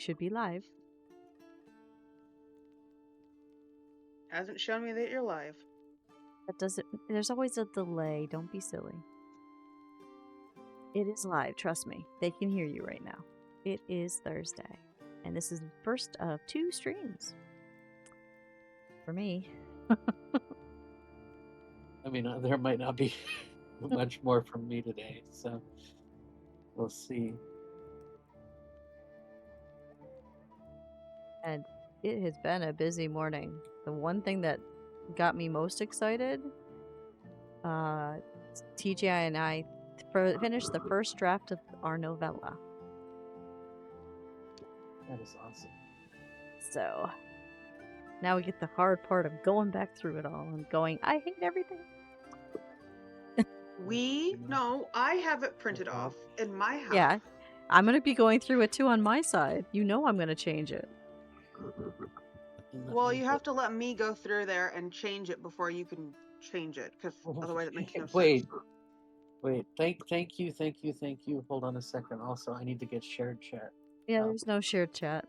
Should be live. Hasn't shown me that you're live. That doesn't. There's always a delay. Don't be silly. It is live. Trust me. They can hear you right now. It is Thursday, and this is the first of 2 streams for me. I mean, there might not be much more from me today, so we'll see. And it has been a busy morning. The one thing that got me most excited, TJ and I finished the first draft of our novella. That is awesome. So now we get the hard part of going back through it all and going, I hate everything. No, I have it printed off in my house. Yeah, I'm going to be going through it too on my side. You know I'm going to change it. Well, you have to let me go through there and change it before you can change it, because otherwise it makes no sense. Wait. Thank you. Hold on a second. Also, I need to get shared chat. Yeah, there's no shared chat.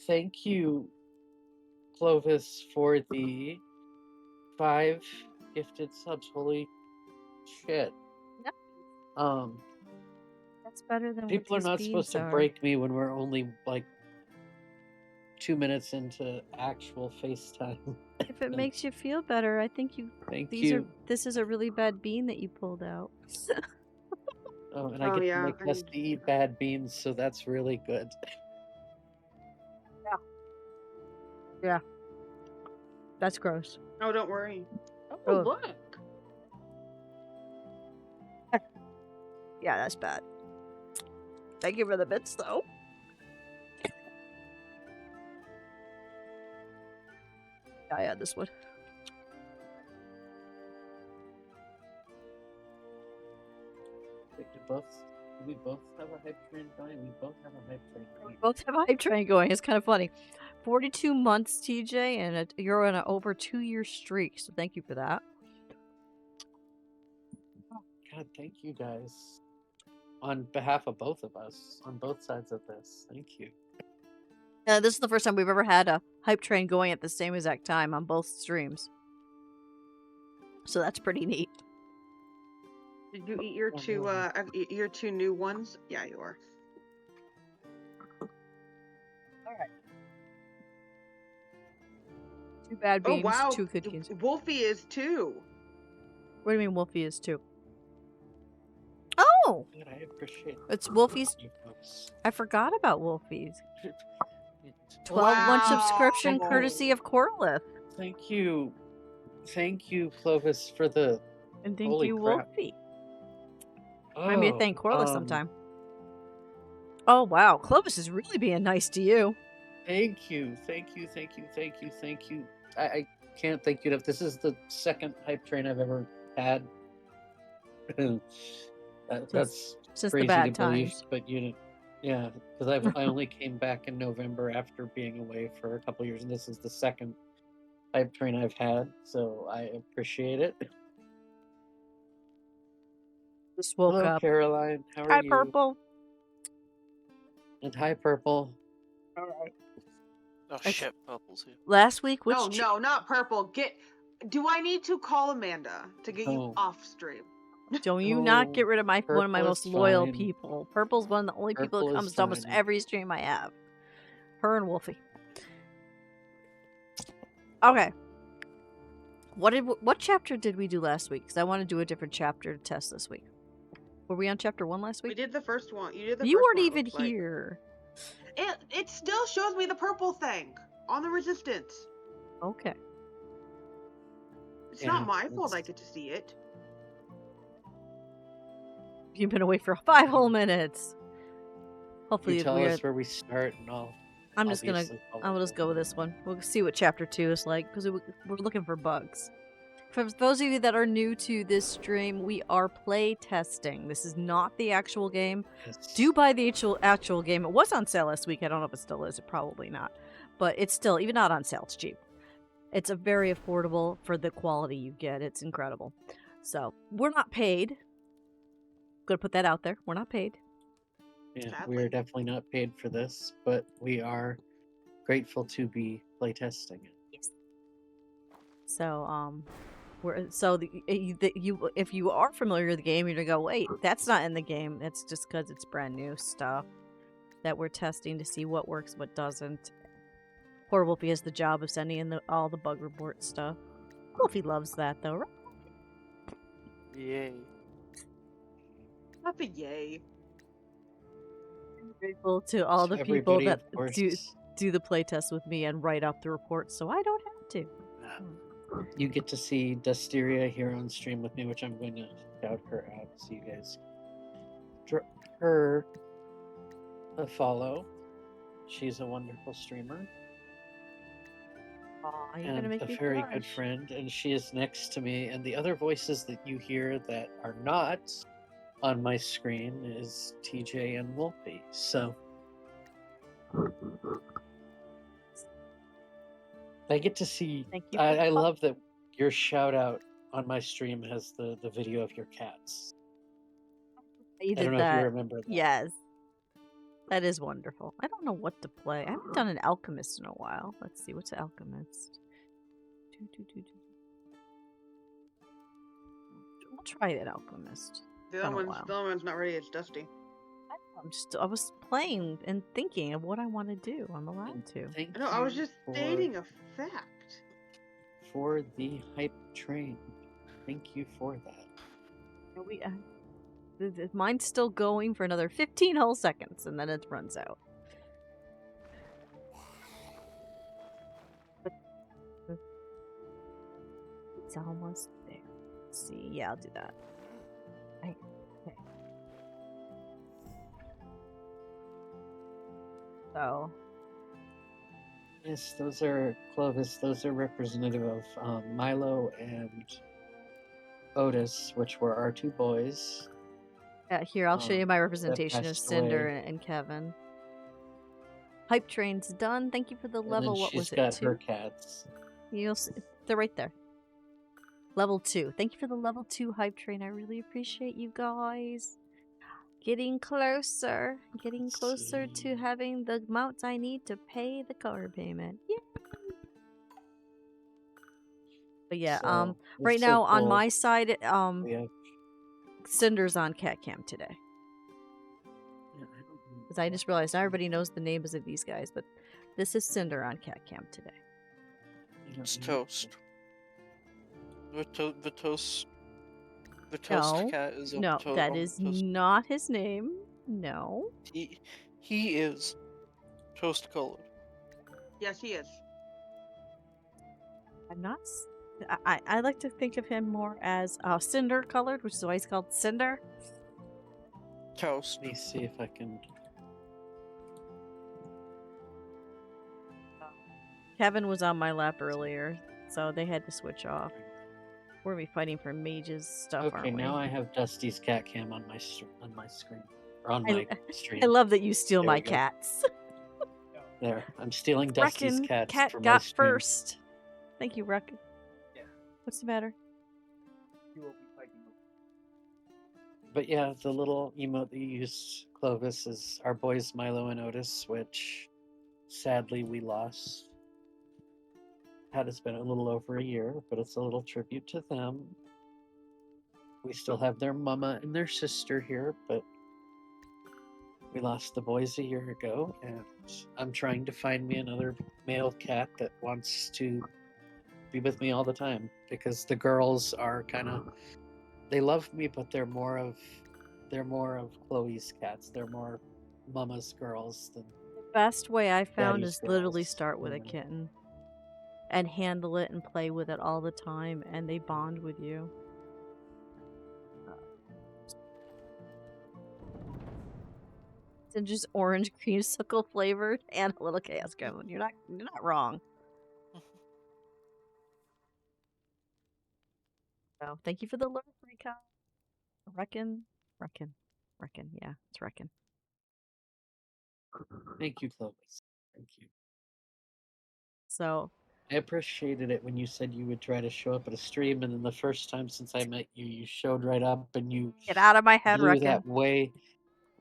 Thank you, Clovis, for the 5 gifted subs. Holy shit. No. That's better than people are not supposed to break me when we're only like 2 minutes into actual FaceTime. If it makes you feel better, I think you. This is a really bad bean that you pulled out. And I get to make us to eat bad beans, so that's really good. Yeah. That's gross. Oh, don't worry. Oh, look. Yeah, that's bad. Thank you for the bits, though. I had this one. We both have a hype train going. We both have a hype train going. We both have a hype train going. It's kind of funny. 42 months, TJ, and you're on an over 2-year streak. So thank you for that. God, thank you guys. On behalf of both of us, on both sides of this, thank you. This is the first time we've ever had a hype train going at the same exact time on both streams. So that's pretty neat. Did you eat your two new ones? Yeah, you are. All right. 2 bad beans, 2 good beans. Wolfie is 2. What do you mean Wolfie is 2? Oh! God, I appreciate it's Wolfie's. I forgot about Wolfie's. 12-month subscription courtesy of Corlith. Thank you, Clovis, for the. And thank you, Wolfie. I mean, thank Corlith sometime. Oh wow, Clovis is really being nice to you. Thank you. I can't thank you enough. This is the second hype train I've ever had. That's since crazy the bad to believe, times. but yeah, because I only came back in November after being away for a couple years, and this is the second hype train I've had, so I appreciate it. Just woke Hello, up. Caroline. How are you? Hi, Purple. And hi, Purple. All right. Oh shit, Purple's here. Last week, which? Oh no, not Purple. Do I need to call Amanda to get you off stream? Don't you not get rid of one of my most loyal people. Purple's one of the only people that comes to almost every stream I have. Her and Wolfie. Okay. What chapter did we do last week? Because I want to do a different chapter to test this week. Were we on chapter 1 last week? We did the first one. You did the You first weren't one, even here. It still shows me the purple thing on the resistance. Okay. It's not my fault I get to see it. You've been away for 5 whole minutes. Hopefully, you tell us where we start, and I'll just go with this one. We'll see what chapter 2 is like because we're looking for bugs. For those of you that are new to this stream, we are play testing. This is not the actual game. Yes. Do buy the actual game. It was on sale last week. I don't know if it still is. It probably not. But it's still, even not on sale, it's cheap. It's a very affordable for the quality you get. It's incredible. So, we're not paid. I'm going to put that out there. We're not paid. Yeah, we Sadly. are definitely not paid for this, but we are grateful to be playtesting it. Yes. So if you are familiar with the game, you're gonna go, wait, that's not in the game. That's just because it's brand new stuff that we're testing to see what works, what doesn't. Poor Wolfie has the job of sending in all the bug report stuff. Wolfie loves that though, right? Yay. Not the yay. I'm grateful to all So the people everybody, that of course, do the playtest with me and write up the reports, so I don't have to. you get to see Dustiria here on stream with me, which I'm going to shout her out so you guys drop her a follow. She's a wonderful streamer Aw, you're gonna and make a me very good blush. friend, and she is next to me. And the other voices that you hear that are not on my screen is TJ and Wolfie. So I get to see. Thank you. For I love that your shout out on my stream has the video of your cats. you I don't did know if you that. remember that. Yes. That is wonderful. I don't know what to play. I haven't done an alchemist in a while. Let's see, what's an alchemist? We'll try an alchemist. The other one's not ready. It's Dusty. I was playing and thinking of what I want to do. I'm allowed to. No, I was just stating a fact. For the hype train. Thank you for that. Mine's still going for another 15 whole seconds, and then it runs out. It's almost there. Let's see. Yeah, I'll do that. Okay. So. Yes, those are Clovis. Those are representative of Milo and Otis, which were our two boys. Yeah, here, I'll show you my representation of passed Cinder away. and Kevin. Hype train's done. Thank you for the level. What was it? She's got 2? her cats. You'll see, they're right there. Level 2. Thank you for the level 2 hype train. I really appreciate you guys. Getting closer. Getting closer to having the amounts I need to pay the car payment. Yay! But yeah, So, right it's now so on cool. my side, Yeah. Cinder's on cat cam today. Because I just realized not everybody knows the names of these guys, but this is Cinder on cat cam today. It's Toast. The toast No, cat is no, that is not his name. No. He is toast colored. Yes, he is. I'm not. I like to think of him more as cinder colored, which is why he's called Cinder. Toast. Let me see if I can. Kevin was on my lap earlier, so they had to switch off. We're gonna be fighting for mages stuff, Okay, aren't we? now I have Dusty's cat cam on my screen, or on my stream. I love that you steal There my we go. cats. There, I'm stealing Dusty's cats cat from got my stream. first. Thank you, Reckon. Yeah. What's the matter? You will be fighting. But yeah, the little emote that you used, Clovis, is our boys Milo and Otis, which sadly we lost. It's been a little over a year, but it's a little tribute to them. We still have their mama and their sister here, but we lost the boys a year ago, and I'm trying to find me another male cat that wants to be with me all the time, because the girls are kind of, they love me, but they're more of Chloe's cats. They're more mama's girls than The best way I found Daddy's is literally girls, start with a you know. kitten and handle it and play with it all the time, and they bond with you. And just orange creamsicle flavored and a little chaos gremlin. You're not wrong. So thank you for the lure, Recon. Reckon. Yeah, it's Reckon. Thank you, Clovis. Thank you. So I appreciated it when you said you would try to show up at a stream, and then the first time since I met you, you showed right up and you get out of my head, blew Reckon. that way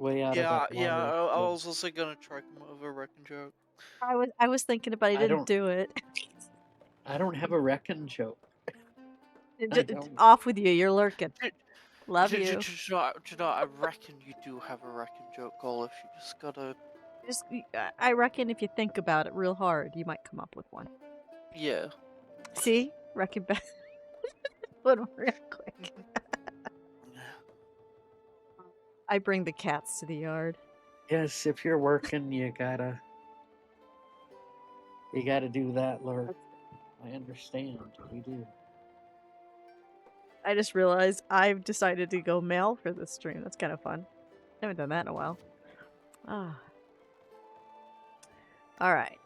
way out of Yeah, that yeah. water. I So was also gonna try come up with a wrecking joke. I was thinking about it, I I didn't don't do it. I don't have a reckon joke. I Just, don't. off with you, you're lurking. Do, Love do, do, you. do, you know, do you know, I reckon you do have a wrecking joke, Olive. You just gotta. Just, I reckon if you think about it real hard, you might come up with one. Yeah. See? Reckon back. One real quick. I bring the cats to the yard. Yes, if you're working, you gotta do that, Lord. I understand. We do. I just realized I've decided to go male for this stream. That's kind of fun. I haven't done that in a while. Ah. Alright.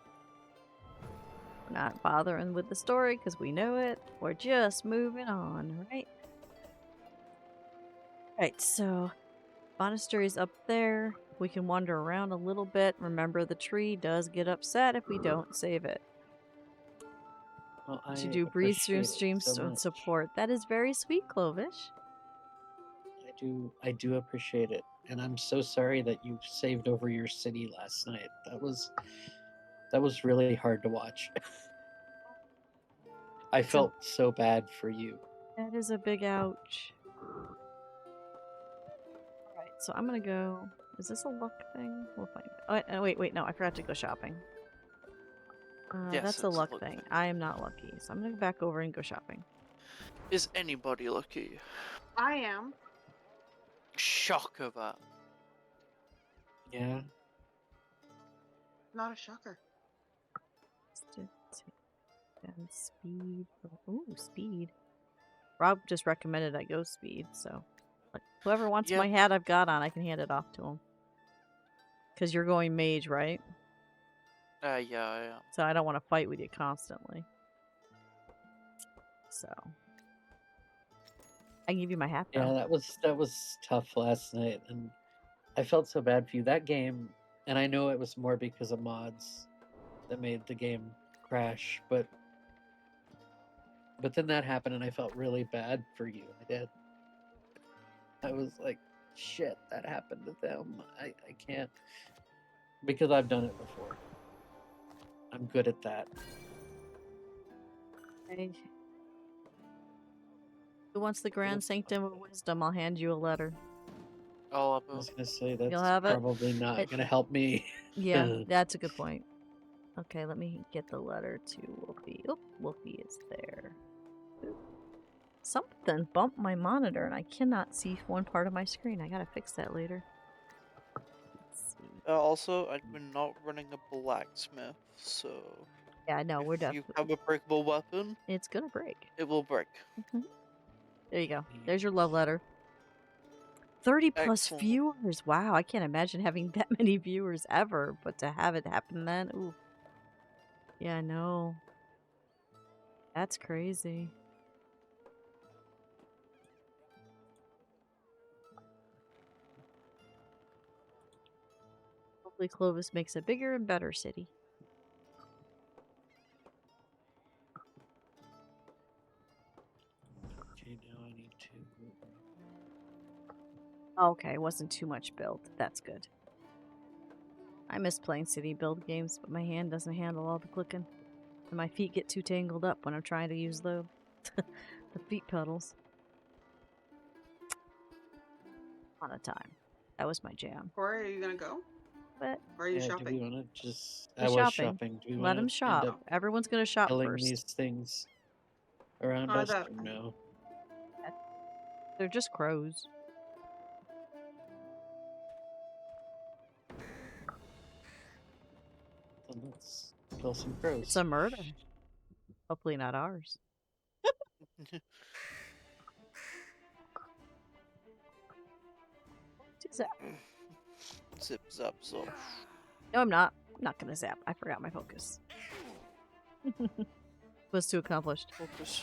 We're not bothering with the story because we know it. We're just moving on, right? Right, so monastery's up there. We can wander around a little bit. Remember, the tree does get upset if we don't save it. Well, I To do breathe stream appreciate it streams so and much. support. That is very sweet, Clovish. I do appreciate it, and I'm so sorry that you saved over your city last night. That was really hard to watch. I felt so bad for you. That is a big ouch. Alright, so I'm gonna go. Is this a luck thing? We'll find out. Oh, wait, no, I forgot to go shopping. Yes, That's a it's luck luck thing. thing. I am not lucky, so I'm gonna go back over and go shopping. Is anybody lucky? I am. Shock of that. Yeah. Not a shocker. And speed. Ooh, speed. Rob just recommended I go speed, so like, whoever wants Yeah. my hat I've got on, I can hand it off to him. Because you're going mage, right? Yeah, I am. So I don't want to fight with you constantly. So I can give you my hat though. Yeah, that was tough last night, and I felt so bad for you. That game, and I know it was more because of mods that made the game crash, but then that happened, and I felt really bad for you. I did. I was like, shit, that happened to them. I can't, because I've done it before. I'm good at that. Okay. Who wants the Grand Sanctum of Wisdom? I'll hand you a letter. All up. I was gonna say that's have it? probably not gonna help me. Yeah, that's a good point. Okay, let me get the letter to Wolfie. Oh, Wolfie is there. Something bumped my monitor and I cannot see one part of my screen. I gotta fix that later. Let's see. Also, we're not running a blacksmith, so Yeah, no, we're if done. you have a breakable weapon, It's gonna break. it will break. There you go. There's your love letter. 30 plus Excellent. viewers. Wow, I can't imagine having that many viewers ever, but to have it happen then, ooh. Yeah, no. That's crazy. Hopefully Clovis makes a bigger and better city. Okay, now I need to. Okay, it wasn't too much build. That's good. I miss playing city build games, but my hand doesn't handle all the clicking. And my feet get too tangled up when I'm trying to use the feet pedals. On a time. That was my jam. Corey, are you gonna go? But Or are you Do we shopping? want to just? We're I was shopping. shopping. Do we let want them to shop. end up Everyone's gonna shop killing first. these things around Oh, us that- or no? They're just crows. Then let's kill some crows. It's a murder. Hopefully not ours. Zap. Zip zap zop. No, I'm not. I'm not gonna zap. I forgot my focus. Was too accomplished. Hocus,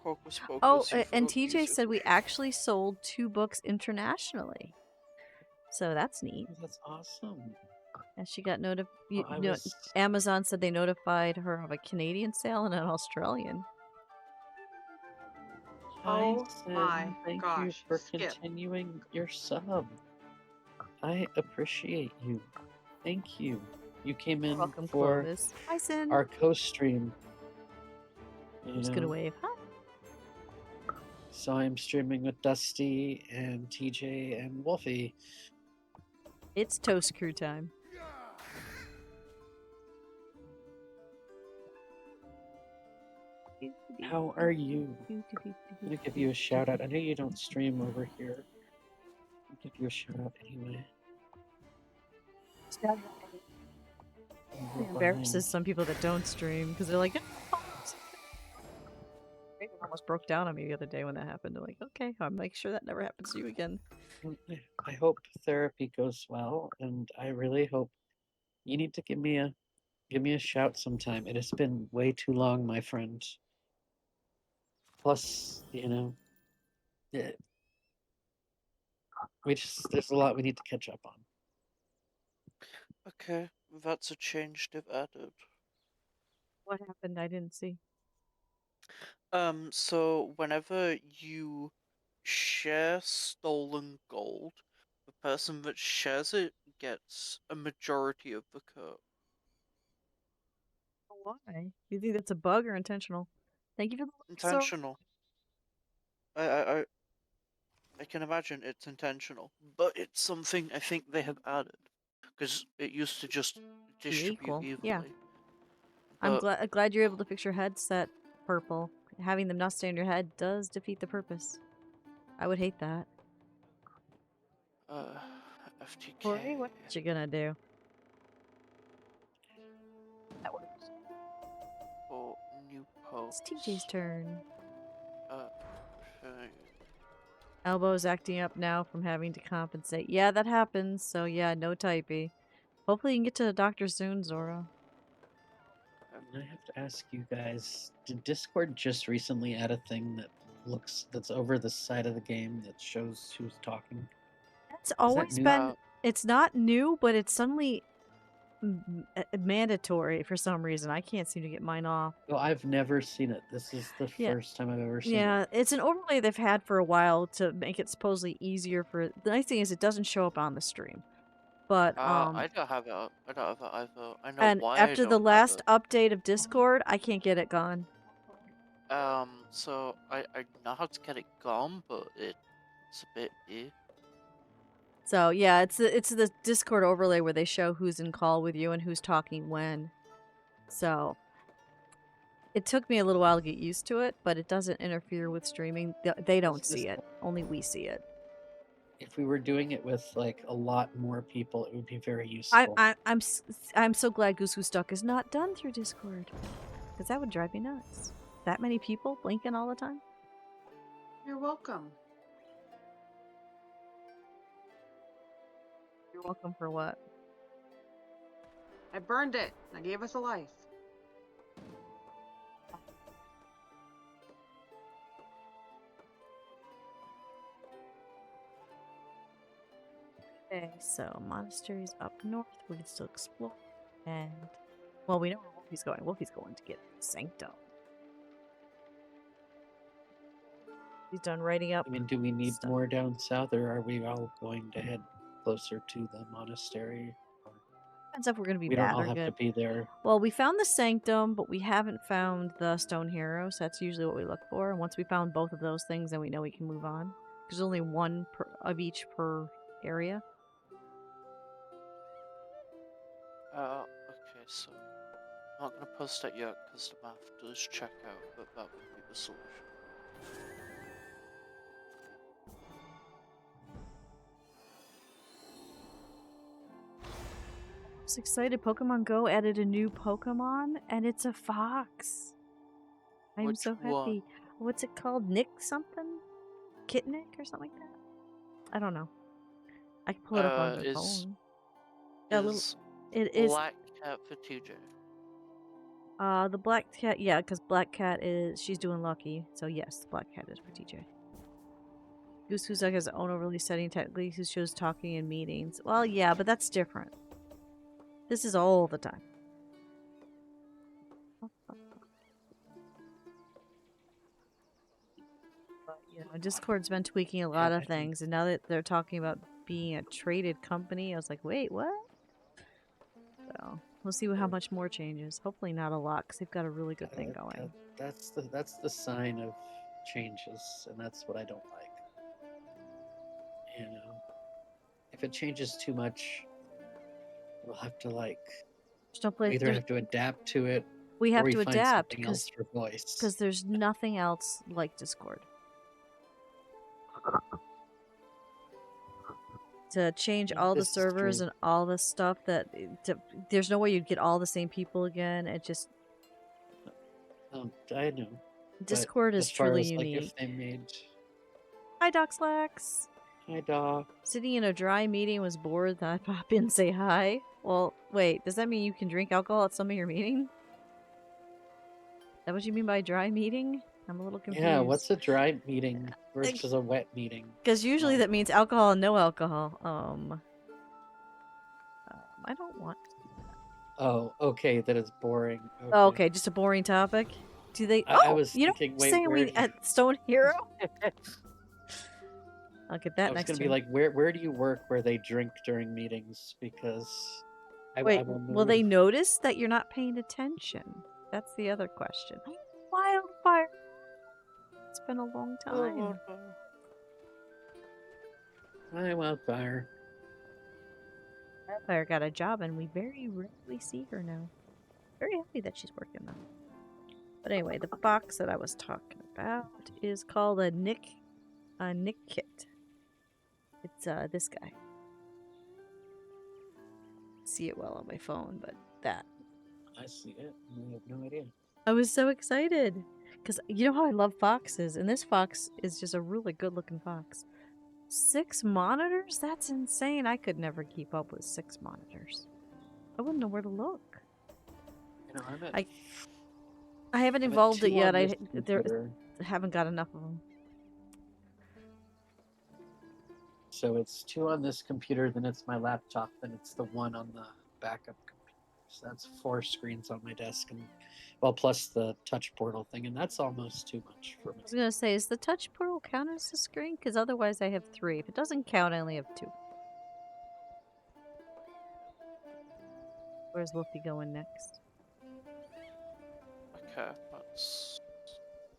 hocus pocus. Oh, you and forgot to use TJ your said we focus. actually sold 2 books internationally. So that's neat. That's awesome. And she got Oh, Amazon said they notified her of a Canadian sale and an Australian. Oh Tyson, my thank you gosh, for Skip. continuing your sub. I appreciate you. Thank you. You came You're in welcome, for Clovis. Hi, Sin. our co-stream. I'm You just gonna know, wave. Hi. so I'm streaming with Dusty and TJ and Wolfie. It's toast crew time. How are you? I'm gonna give you a shout out. I know you don't stream over here. I'll give you a shout out anyway. It embarrasses some people that don't stream because they're like, it almost broke down on me the other day when that happened. They're like, okay, I'll make sure that never happens to you again. I hope therapy goes well, and I really hope you need to give me a shout sometime. It has been way too long, my friend. Plus, eh, there's a lot we need to catch up on. Okay, that's a change they've added. What happened? I didn't see. So whenever you share stolen gold, the person that shares it gets a majority of the cut. Why? Do you think that's a bug or intentional? Thank you for the Intentional. I can imagine it's intentional, but it's something I think they have added because it used to just distribute equal. evenly. Yeah. I'm But glad you're able to fix your headset purple. Having them not stay on your head does defeat the purpose. I would hate that. FTK. Corey, what you gonna do? That works. For new post. It's TJ's turn. Okay. Elbow's acting up now from having to compensate. Yeah, that happens. So yeah, no typey. Hopefully you can get to the doctor soon, Zora. I have to ask you guys, did Discord just recently add a thing that's over the side of the game that shows who's talking? It's always new? been. It's not new, but it's suddenly mandatory for some reason. I can't seem to get mine off. Well, I've never seen it. This is the Yeah. first time I've ever seen Yeah, it. it's an overlay they've had for a while to make it supposedly easier for. The nice thing is it doesn't show up on the stream, but I don't have it. I don't have it either. I know and why after I the don't last have update of Discord, I can't get it gone. it. So I know how to get it gone, but it's a bit So yeah, it's the Discord overlay where they show who's in call with you and who's talking when. So it took me a little while to get used to it, but it doesn't interfere with streaming. They don't see it. Only we see it. If we were doing it with like a lot more people, it would be very useful. I'm so glad Goose Goose Duck is not done through Discord, because that would drive me nuts. That many people blinking all the time. You're welcome. You're welcome for what? I burned it. I gave us a life. Okay, so monasteries up north. We can still explore, and well, we know where Wolfie's going. Wolfie's going to get Sanctum. He's done writing up. I mean, do we need stuff. more down south, or are we all going to head closer to the monastery? Depends if we're going to be We don't bad all or have to good. be there. Well, we found the Sanctum, but we haven't found the Stone Hero, so that's usually what we look for. And once we found both of those things, then we know we can move on. There's only one of each per area. Okay, so I'm not gonna post that yet because the math does check out that that would be the solution. I was excited. Pokemon Go added a new Pokemon, and it's a fox. I'm Which so one? happy. What's it called? Nick something? Kitnick or something like that? I don't know. I can pull it up on my phone. It is Black Cat for TJ. the Black Cat, yeah, because Black Cat she's doing lucky, so yes, the Black Cat is for TJ. Goose Goose Duck has its own overlay setting, technically, who shows talking in meetings. Well, yeah, but that's different. This is all the time. But, Discord's been tweaking a lot of things, and now that they're talking about being a traded company. I was like, wait, what? So we'll see how much more changes. Hopefully not a lot, because they've got a really good thing going. That's the sign of changes, and that's what I don't like. You know, if it changes too much, we'll have to There's no place. either have to adapt to it, We or have we to find adapt something else for voice. because there's nothing else like Discord. To change all the This is servers true. and all the stuff there's no way you'd get all the same people again. It just I know. Discord but is as far truly as, unique. if they made Hi, Doc Slacks. hi Doc. Sitting in a dry meeting was bored. Thought I'd pop in and say hi. Well, wait, does that mean you can drink alcohol at some of your meeting? Is that what you mean by dry meeting? I'm a little confused. Yeah, what's a dry meeting versus a wet meeting? Because usually that means alcohol and no alcohol. I don't want. Oh, okay, that is boring. Oh, okay, just a boring topic. Do they? I was you know, thinking, what wait, saying we at Stone Hero. I'll get that I was next gonna turn. be like, where do you work where they drink during meetings? Because I Wait, will will they move. notice that you're not paying attention? That's the other question. Wildfire. It's been a long time. Hi, Wildfire. Wildfire got a job, and we very rarely see her now. Very happy that she's working though. But anyway, the box that I was talking about is called a Nick kit. It's this guy. See it well on my phone, but that. I see it. I have no idea. I was so excited because you know how I love foxes, and this fox is just a really good looking fox. 6 monitors? That's insane. I could never keep up with 6 monitors. I wouldn't know where to look. You know, I'm at, I haven't I'm at evolved it 2 yet. on this I computer. haven't got enough of them. So it's 2 on this computer, then it's my laptop, then it's the 1 on the backup computer. So that's 4 screens on my desk, and well, plus the touch portal thing, and that's almost too much for me. I was gonna say, is the touch portal count as a screen? Because otherwise I have 3. If it doesn't count, I only have 2. Where's Wolfie going next? Okay, that's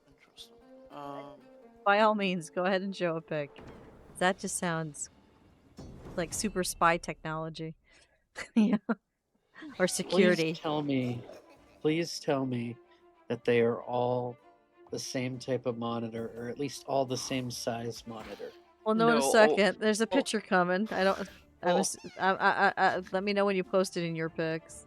interesting. By all means, go ahead and show a pic. That just sounds like super spy technology. Yeah. Or security. Please tell me that they are all the same type of monitor, or at least all the same size monitor. Well, no, in a No, second. There's a picture coming. I don't. Oh. Let me know when you post it in your pics.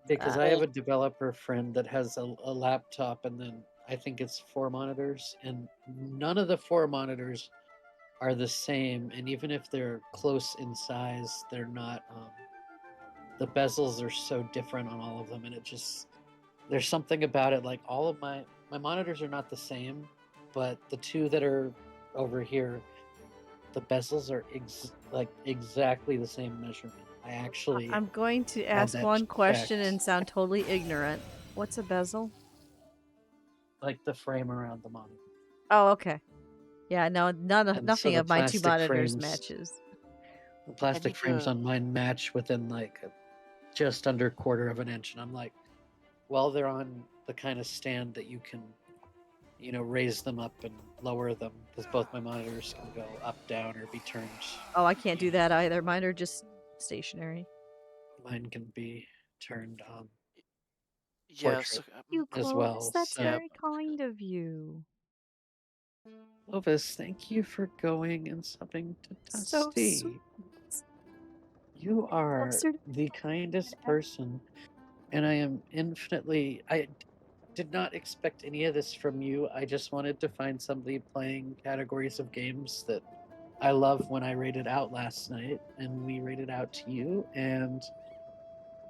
Because I have a developer friend that has a laptop, and then I think it's 4 monitors, and none of the 4 monitors are the same. And even if they're close in size, they're not. The bezels are so different on all of them, and it just there's something about it. Like all of my monitors are not the same, but the 2 that are over here, the bezels are exactly the same measurement. I'm going to ask one question and sound totally ignorant. What's a bezel? Like the frame around the monitor. Oh, okay. Yeah, no, nothing the of my 2 plastic monitors frames- matches. The plastic frames on mine match within just under a quarter of an inch, and I'm like, well, they're on the kind of stand that you can, raise them up and lower them, because both my monitors can go up, down, or be turned. Oh, I can't do that either. Mine are just stationary. Mine can be turned yes. You, as Clovis, well. that's So, very kind of you. Clovis, thank you for going and subbing to So Dusty. sweet. You are Closer to the kindest person, and I am infinitely. I did not expect any of this from you. I just wanted to find somebody playing categories of games that I love when I rated out last night, and we rated out to you, and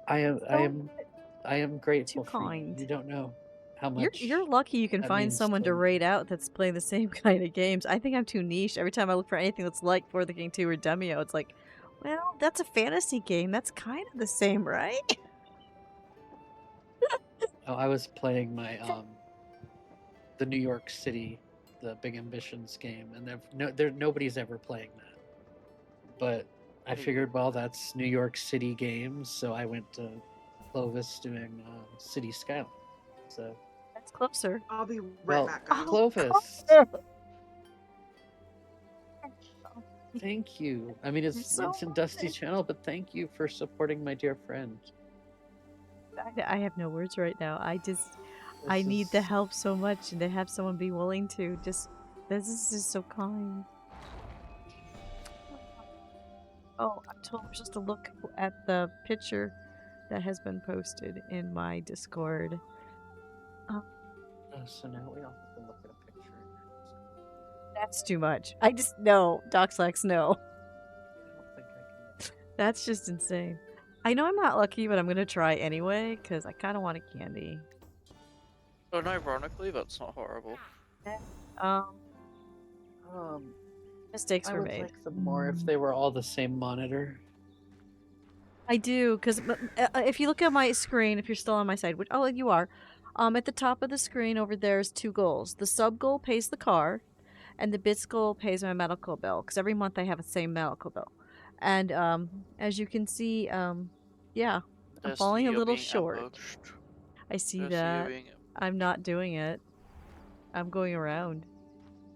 I am grateful for you. You don't know how much You're lucky you can that find means someone to me. raid out that's playing the same kind of games. I think I'm too niche. Every time I look for anything that's like For the King 2 or Demio, it's like, well, that's a fantasy game. That's kind of the same, right? Oh, I was playing my the New York City, the Big Ambitions game, and nobody's ever playing that. but I figured, well, that's New York City games, so I went to Clovis doing City Skyline. So, That's closer. I'll be right well, back, guys. Clovis. Clovis. Thank you. I mean, it's so in Dusty Channel, but thank you for supporting my dear friend. I have no words right now. I This need the is- help so much, and to have someone be willing to this is just so kind. Oh, I told her just to look at the picture that has been posted in my Discord. so now we all have to look at a picture. That's too much. I just no, Doxlax, no. I don't think I can. That's just insane. I know I'm not lucky, but I'm gonna try anyway because I kind of want a candy. And ironically, that's not horrible. Um, mistakes I were would made. like them more if they were all the same monitor. I do, because if you look at my screen, if you're still on my side, which you are, at the top of the screen over there is 2 goals. The sub goal pays the car, and the bits goal pays my medical bill. Because every month I have the same medical bill, and as you can see, yeah, I'm Dusty, falling a you're little being short. ambushed. I see Dusty, you're that. being I'm not doing it. I'm going around.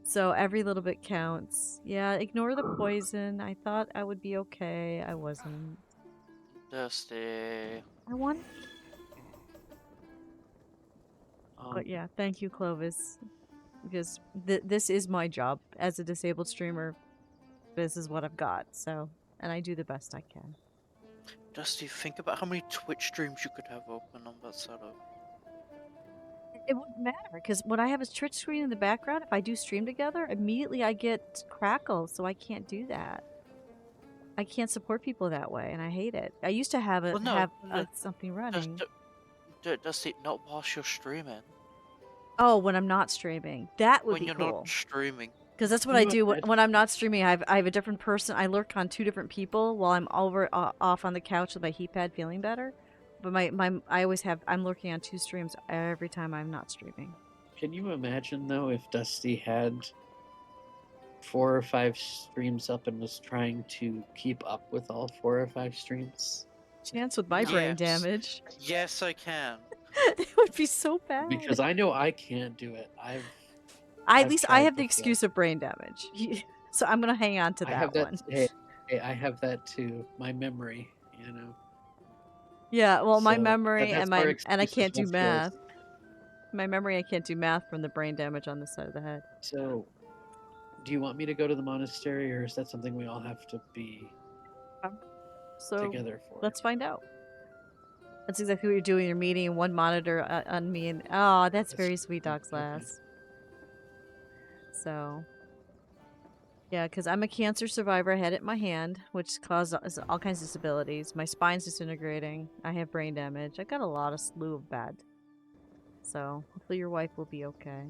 So every little bit counts. Yeah, ignore the poison. I thought I would be okay. I wasn't. Dusty. I want. Um, But yeah, thank you, Clovis. Because this is my job as a disabled streamer. This is what I've got. So, and I do the best I can. Dusty, think about how many Twitch streams you could have open on that setup. It wouldn't matter because when I have a Twitch screen in the background, if I do stream together, immediately I get crackle. So I can't do that. I can't support people that way, and I hate it. I used to have Well, no, something running. Dusty, not whilst you're streaming. Oh, when I'm not streaming, that would When be you're cool. not streaming. Because that's what Can I you do imagine? when I'm not streaming. I have a different person. I lurk on 2 different people while I'm off on the couch with my heat pad, feeling better. But I always have. I'm lurking on 2 streams every time I'm not streaming. Can you imagine though if Dusty had 4 or 5 streams up and was trying to keep up with all 4 or 5 streams? Chance with my brain Yes. damage. Yes, I can. It would be so bad. Because I know I can't do it. At I've least I tried have the before. excuse of brain damage. So I'm gonna hang on to I have that that. one. Hey, I have that too. My memory, you know. Yeah, well, my So, memory that's and our I excuse can't do as well for yours. math. My memory, I can't do math from the brain damage on the side of the head. So, do you want me to go to the monastery, or is that something we all have to be So together for? let's find out. That's exactly what you're doing. You're meeting one monitor on me, and oh, that's very sweet, Docs okay. Lass. So, yeah, because I'm a cancer survivor. I had it in my hand, which caused all kinds of disabilities. My spine's disintegrating. I have brain damage. I got a lot of slew of bad. So hopefully your wife will be okay.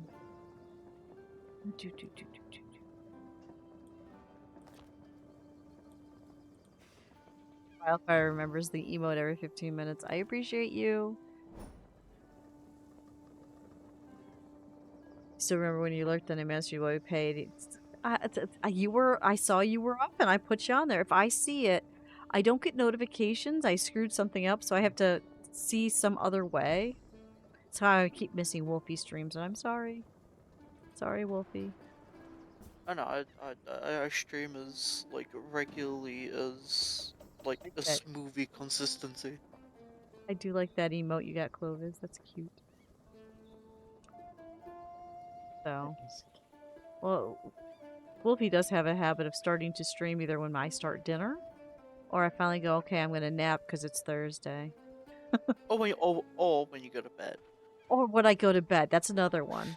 Wildfire remembers the emote every 15 minutes. I appreciate you. Still remember when you lurked and I asked you what we paid. I saw you were up and I put you on there. If I see it, I don't get notifications. I screwed something up, so I have to see some other way. That's how I keep missing Wolfie streams, and I'm sorry. Sorry, Wolfie. I know. I stream as like regularly as like a Okay. smoothie consistency. I do like that emote you got, Clovis. That's cute. So, well, Wolfie does have a habit of starting to stream either when I start dinner, or I finally go, okay, I'm gonna nap because it's Thursday. Or when you go to bed. Or when I go to bed. That's another one.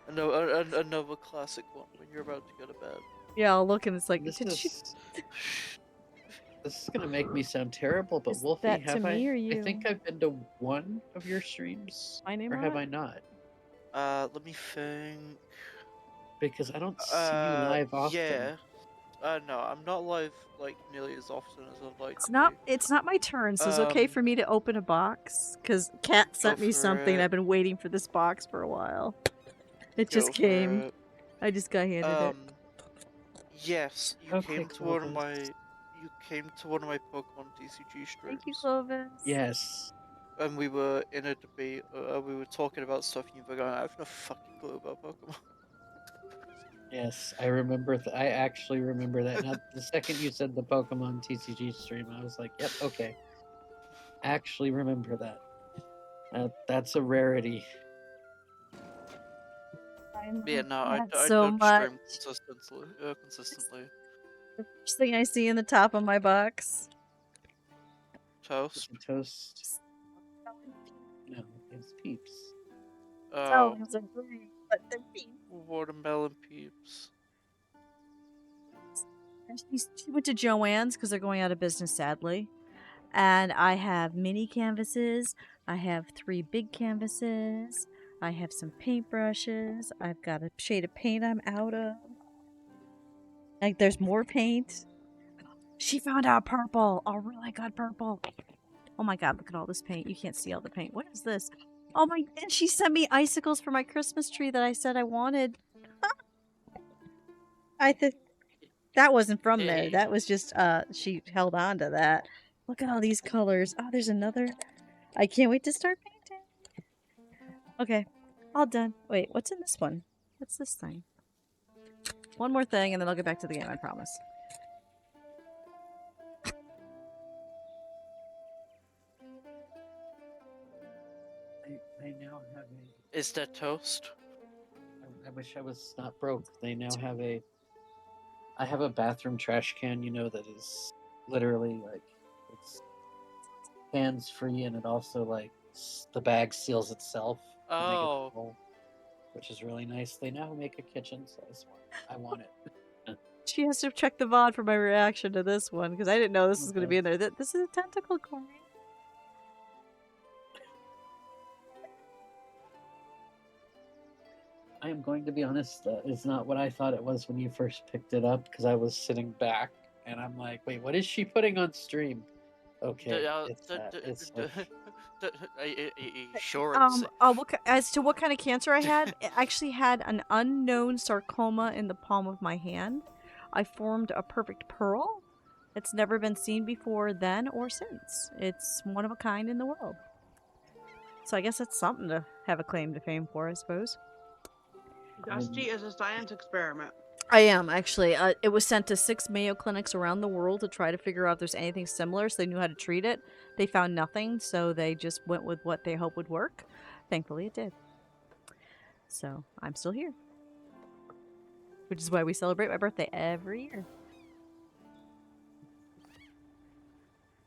Another classic one when you're about to go to bed. Yeah, I'll look and it's like, This did she... is gonna make me sound terrible, but Is Wolfie, that to have me or I you? think I've been to one of your streams, My name or on have it? I not? Let me think. Because I don't see you live often. Yeah. No, I'm not live like nearly as often as I'd like to be. It's not my turn, so it's okay for me to open a box because Kat sent me for something. And it. I've been waiting for this box for a while. It Go just for came. it. I just got handed it. Yes, you Okay, came to one of Clovis. my Pokemon TCG Thank you, streams, Clovis. Yes. and we were in a debate. We were talking about stuff, and you were going, "I have no fucking clue about Pokemon." Yes, I remember. I actually remember that. Now, the second you said the Pokemon TCG stream, I was like, "Yep, okay." Actually, remember that. That's a rarity. I Yeah, love no, that I so don't much. stream consistently. The first thing I see in the top of my box. Toast. Toast. No, it's Peeps. Oh, Salads are great, but they're pink. watermelon peeps. She went to Joann's because they're going out of business, sadly. And I have mini canvases. I have 3 big canvases. I have some paintbrushes. I've got a shade of paint I'm out of. Like, there's more paint. She found out purple. A really good purple. Oh my god, look at all this paint. You can't see all the paint. What is this? Oh my, and she sent me icicles for my Christmas tree that I said I wanted. I think that wasn't from there. Hey. That was just, she held on to that. Look at all these colors. Oh, there's another. I can't wait to start painting. Okay, all done. Wait, what's in this one? What's this thing? One more thing, and then I'll get back to the game, I promise. They now have a. Is that toast? I wish I was not broke. They now have a. I have a bathroom trash can, that is literally like it's hands free, and it also like the bag seals itself when they get Oh, full, which is really nice. They now make a kitchen size one. I want it. She has to check the VOD for my reaction to this one, because I didn't know this was going to be in there. This is a tentacle coin. I am going to be honest, it's not what I thought it was when you first picked it up, because I was sitting back and I'm like, wait, what is she putting on stream? Okay, it's that. It's like, sure it's As to what kind of cancer I had, I actually had an unknown sarcoma in the palm of my hand. I formed a perfect pearl. It's never been seen before then or since. It's one of a kind in the world. So I guess that's something to have a claim to fame for, I suppose. Dusty is a science experiment. I am, actually. It was sent to 6 Mayo clinics around the world to try to figure out if there's anything similar so they knew how to treat it. They found nothing, so they just went with what they hoped would work. Thankfully, it did. So, I'm still here. Which is why we celebrate my birthday every year.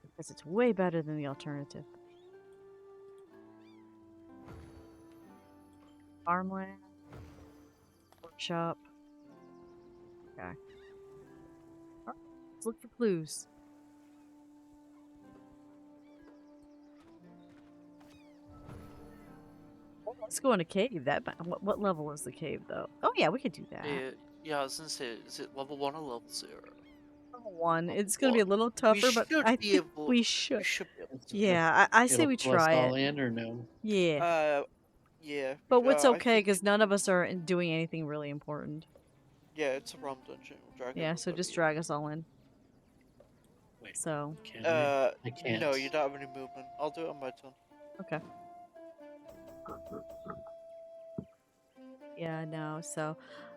Because it's way better than the alternative. Farmland. Workshop. Okay. Alright, let's look for clues. Oh, let's go in a cave. What level is the cave, though? Oh yeah, we could do that. yeah, I was gonna say, is it level 1 or level 0? Level 1. Level It's gonna be a 1. little tougher, but I think we should. We should be able to. Yeah, I say it'll we pull us try all it. in, or no? Yeah. Yeah. But what's I okay, think, because none of us are doing anything really important. yeah, it's a ROM dungeon. We'll drag Yeah, so just everybody drag us all in. Wait, So, can in. I can't. No, you don't have any movement. I'll do it on my turn. okay. Yeah, no, so,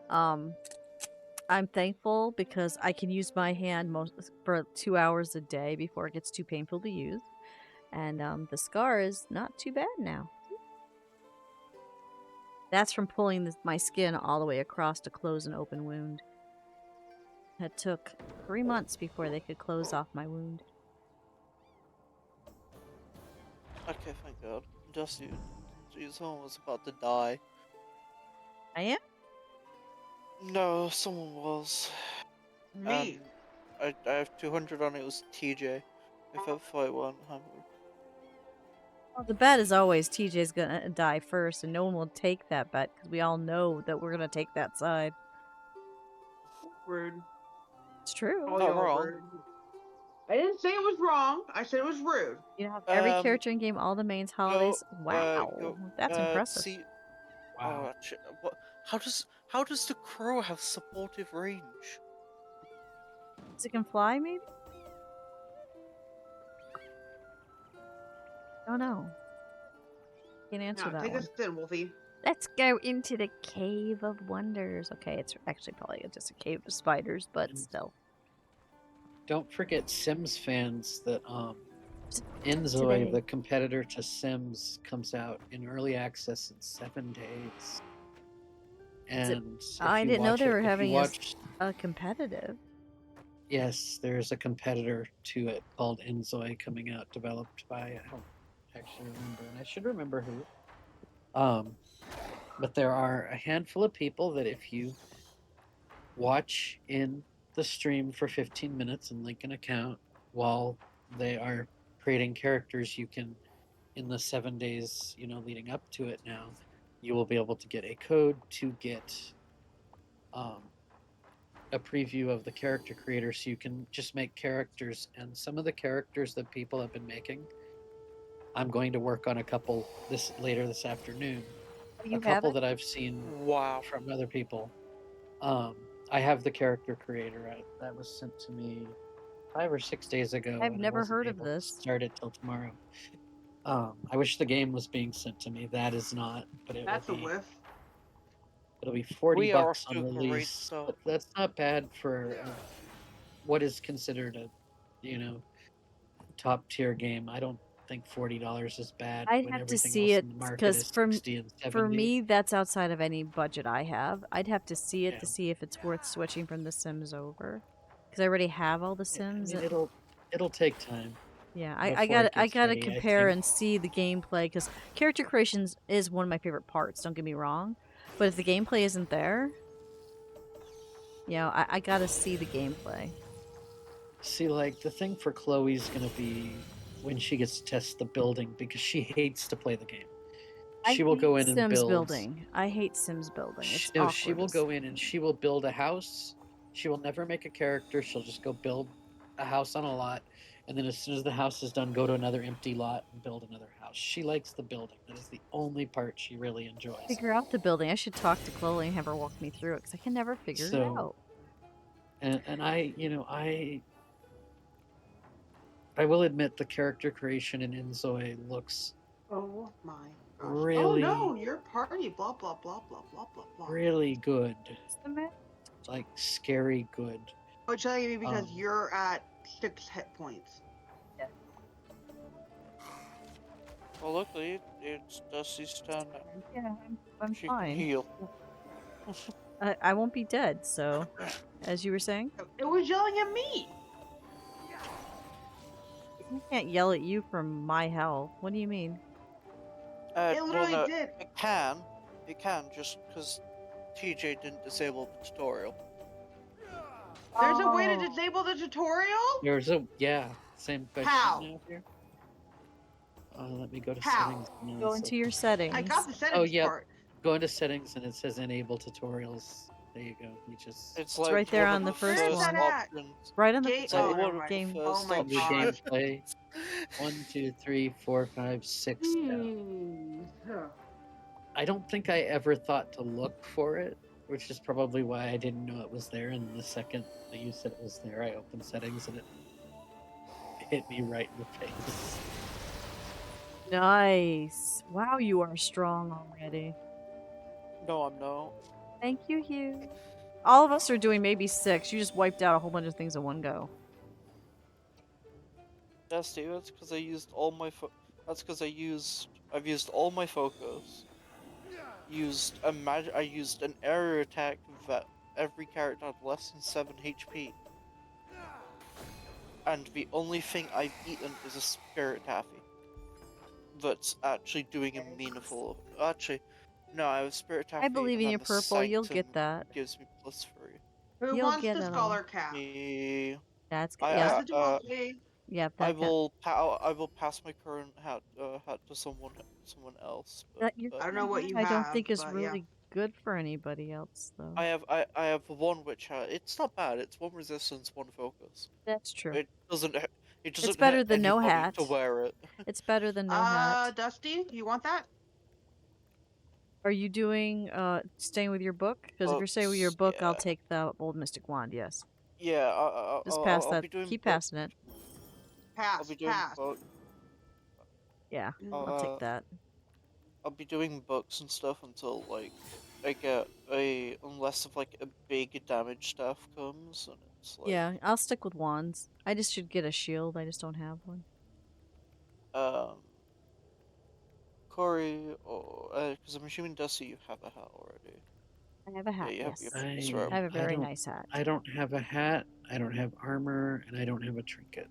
I'm thankful because I can use my hand for 2 hours a day before it gets too painful to use. And, the scar is not too bad now. That's from pulling my skin all the way across to close an open wound. It took 3 months before they could close off my wound. Okay, thank God. Dusty, someone was about to die. I am? No, someone was. Me. I have 200 on it. It was TJ. If I fight one, Well, the bet is always TJ's gonna die first, and no one will take that bet because we all know that we're gonna take that side. Rude. It's true. All Not y'all wrong. rude. I didn't say it was wrong. I said it was rude. You have every character in game, all the mains, holidays. Wow, that's impressive. See, Wow. what? How does the crow have supportive range? It can fly, maybe? I don't know. Can't answer Now, that take one. us in, Wolfie. Let's go into the Cave of Wonders. Okay, it's actually probably just a cave of spiders, but And still. don't forget Sims fans that Today. Inzoi, the competitor to Sims, comes out in early access in 7 days. And I if you didn't know watch they it, were if you having watch, a competitive. yes, there's a competitor to it called Inzoi coming out, developed by, I don't actually remember, and I should remember who. But there are a handful of people that if you watch in the stream for 15 minutes and link an account while they are creating characters, you can, in the 7 days, leading up to it now, you will be able to get a code to get a preview of the character creator so you can just make characters. And some of the characters that people have been making, I'm going to work on a couple later this afternoon. You A couple haven't? that I've seen Wow. from other people. I have the character creator. That was sent to me 5 or 6 days ago. I've and I never wasn't heard of able to this. start it till tomorrow. I wish the game was being sent to me. That is not, but That's a whiff. it'll be 40 We are bucks on still great, release. so But that's not bad for what is considered a, top tier game. I don't think $40 is bad I'd when have to everything see else it in the market because is 60 and for 70. me, that's outside of any budget I have. I'd have to see it Yeah. to see if it's worth switching from The Sims over, because I already have all the Yeah, I Sims. mean, it'll take time. Yeah, I before got it I gets gotta ready, I compare think. and see the gameplay because character creations is one of my favorite parts. Don't get me wrong, but if the gameplay isn't there, I gotta see the gameplay. See, like, the thing for Chloe's gonna be when she gets to test the building because she hates to play the game. I She will go hate in and Sims build. building. I hate Sims building. It's No, she awkward. will go in and she will build a house. She will never make a character. She'll just go build a house on a lot. And then as soon as the house is done, go to another empty lot and build another house. She likes the building. That is the only part she really enjoys. Figure out the building. I should talk to Chloe and have her walk me through it because I can never figure it So, out. and I will admit the character creation in Inzoi looks Oh my gosh. really, Oh no, your party. Blah blah blah blah blah blah blah. really good. What's the matter? Like scary good. I'll tell you because Um, you're at 6 hit points. well, luckily it's Dusty's turn now. Yeah, I'm She fine. can heal. I won't be dead. So, as you were saying, It was yelling at me. I can't yell at you from my hell. What do you mean? It Well, literally no, did. it can just because TJ didn't disable the tutorial. There's a way to Oh. disable the tutorial? there's same question How? now here. Let me go to How? settings. now, Go so- into your settings. I got the settings Oh, yeah. part. Go into settings and it says enable tutorials. There you go. You just It's like right there one on of the first Where's one. that at? options. Right on the Gate. It's like Oh, one never of the mind. game. Oh first my under god. gameplay. 1, 2, 3, 4, 5, 6. Huh. I don't think I ever thought to look for it, which is probably why I didn't know it was there. And the second that you said it was there, I opened settings and it hit me right in the face. Nice. Wow, you are strong already. No, I'm not. Thank you, Hugh. All of us are doing maybe 6. You just wiped out a whole bunch of things in one go. Dusty, that's because I used all my that's because I've used all my focus. I used an area attack that every character had less than 7 HP. And the only thing I've eaten is a spirit taffy. That's actually doing a meaningful. Actually, no, I have a spirit taffy. I believe in and your then the purple. You'll Sanctum get that. Gives me +3. Who You'll wants get the 'em. scholar cap? Me. That's good. I, Yeah. Pass it to Wolfie. Yeah. I That, will pass my current hat to someone else. that you're I don't know what you I don't have, think is but yeah. really good for anybody else, though. I have one which it's not bad. It's 1 resistance, 1 focus. That's true. It doesn't better hit than no anybody hat. to wear it. It's better than no hat. Dusty, you want that? Are you doing staying with your book? Because if you're staying with your Books, book, I'll yeah. take the Bold Mystic Wand. Yes. Yeah, Just pass I'll that. be doing Keep book. passing it. I'll be Pass, doing pass. book. Yeah, Mm, I'll take that. I'll be doing books and stuff until like I get a unless if like a big damage stuff comes and it's like Yeah, I'll stick with wands. I just should get a shield. I just don't have one. um Corey or because I'm assuming Dusty you have a hat already. I have a Yeah, hat, you have your yes. previous I robe. I have a I very don't nice hat. I don't have a hat. I don't have armor, and I don't have a trinket.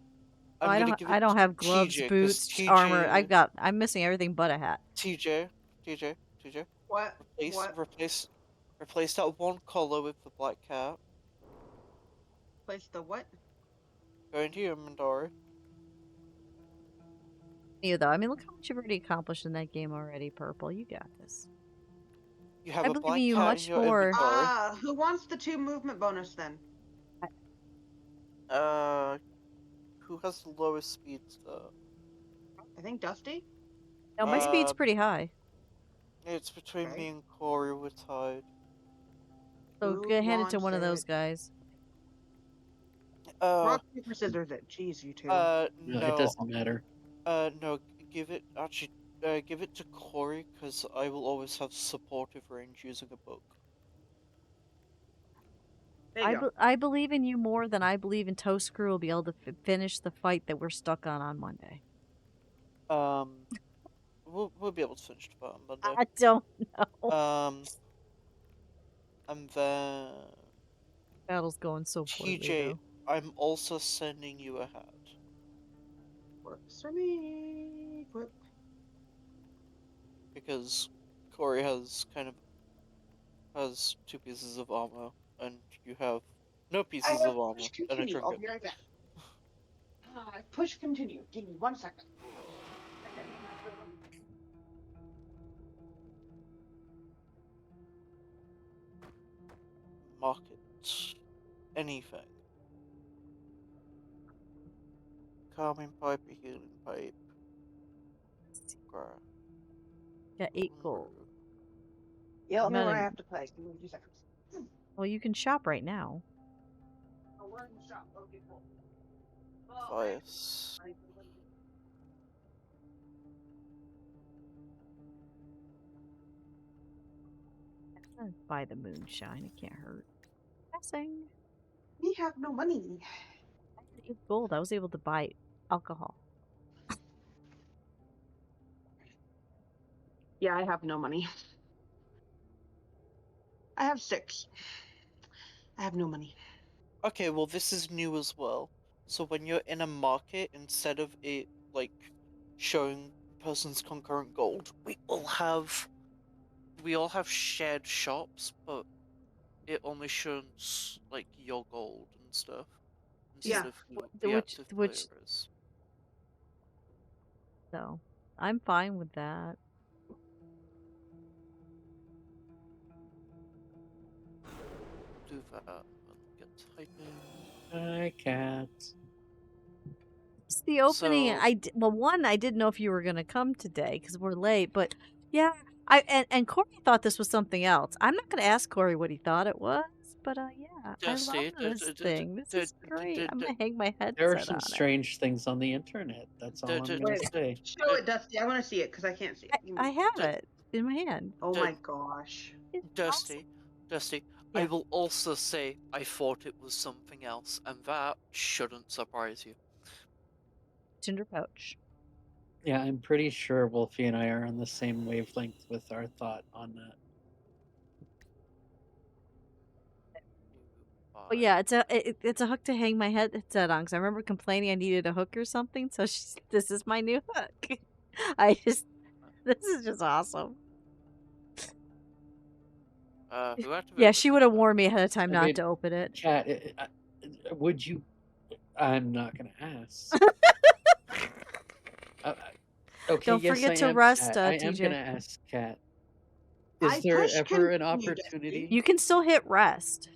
Oh, I'm gonna give I it don't to have gloves, TJ because boots, armor. TJ I'm missing everything but a hat. TJ What? replace What? replace replace that one collar with the black cap. Place the what? Go into your inventory. You though. I mean, look how much you've already accomplished in that game already, Purple. You got this. You have I a believe in black you cat in much your more. inventory. Who wants the 2 movement bonus then? Uh, who has the lowest speed stat? I think Dusty? No, my speed's Uh, pretty high. it's between Okay. me and Corey with Tide. So Who hand it to wants one of those it? guys. Uh, Rock, paper, scissors it. Jeez, you two. No, it no. doesn't matter. No, give it, actually, give it to Corey, because I will always have supportive range using a book. There you go. I believe in you more than I believe in Toast Crew will be able to finish the fight that we're stuck on Monday. Um, we'll be able to finish the fight on Monday. I don't know. And then Battle's going so poorly TJ, though. I'm also sending you a hat. Works for me. Equip. Because Corey has has 2 pieces of armor, and you have no pieces of armor Push and a continue. I'll trinket. be right back. Push continue. Give me 1 second. Market anything. Calming pipe, a healing pipe. Grass. Got 8 gold. Yeah, let me know where I Gotta- have to place. Give me 2 seconds. Well, you can shop right now. Oh, we're in the shop. Okay, cool. Bias. I'll buy the moonshine. It can't hurt. Passing. We have no money. I had 8 gold. I was able to buy alcohol. Yeah, I have no money. I have 6. I have no money. Okay, well this is new as well. So when you're in a market, instead of it like showing person's concurrent gold, we all have shared shops, but it only shows like your gold and stuff instead Yeah. of who the active player Which is. so I'm fine with that. Do that and get typing. Hi, cat. It's the opening. So I didn't know if you were gonna come today because we're late. But yeah, and Corey thought this was something else. I'm not gonna ask Corey what he thought it was, but yeah, I love Dusty, this thing. This is great. I'm gonna hang my There are headset some on strange things on the internet. That's all I'm going to Wait, say. show it, Dusty. I want to see it because I can't see it. it. Give I me- have D- it in my hand. Oh D- my gosh. It's awesome. Dusty, I Yeah. will also say I thought it was something else, and that shouldn't surprise you. Tinder pouch. Yeah, I'm pretty sure Wolfie and I are on the same wavelength with our thought on that. But yeah, it's a hook to hang my headset on because I remember complaining I needed a hook or something. So this is my new hook. This is just awesome. Who activated Yeah, the she would have timer? warned me ahead of time I not mean, to open it. Cat, would you? I'm not going to ask. Okay, Don't yes, forget I to am. rest, Cat. I am TJ. going to ask Cat. I Is there pushed ever an continue, opportunity? Dusty. You can still hit rest.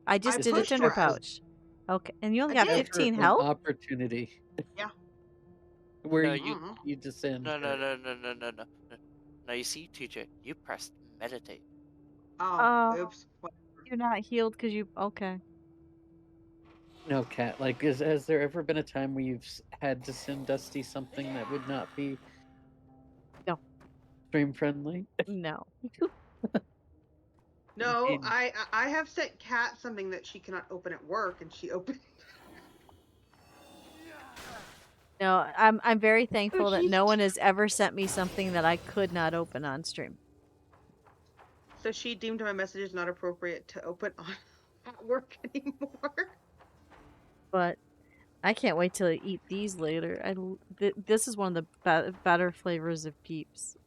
I just I did a pushed tinder rest. pouch. Okay, and you only I got did. 15 Ever an health? opportunity? Yeah. Where No, you Mhm. you descend No, no, her. no, no, no, no, no. No. Now you see, TJ, you pressed meditate. Oh, Oh, oops. you're not healed because you. Okay. No, Cat. Like, has there ever been a time where you've had to send Dusty something that would not be No. stream friendly? No. No, mean- I have sent Kat something that she cannot open at work, and she opened. No, I'm very thankful that she's no one has ever sent me something that I could not open on stream. So she deemed my messages not appropriate to open on at work anymore. But I can't wait till I eat these later. This is one of the better flavors of Peeps.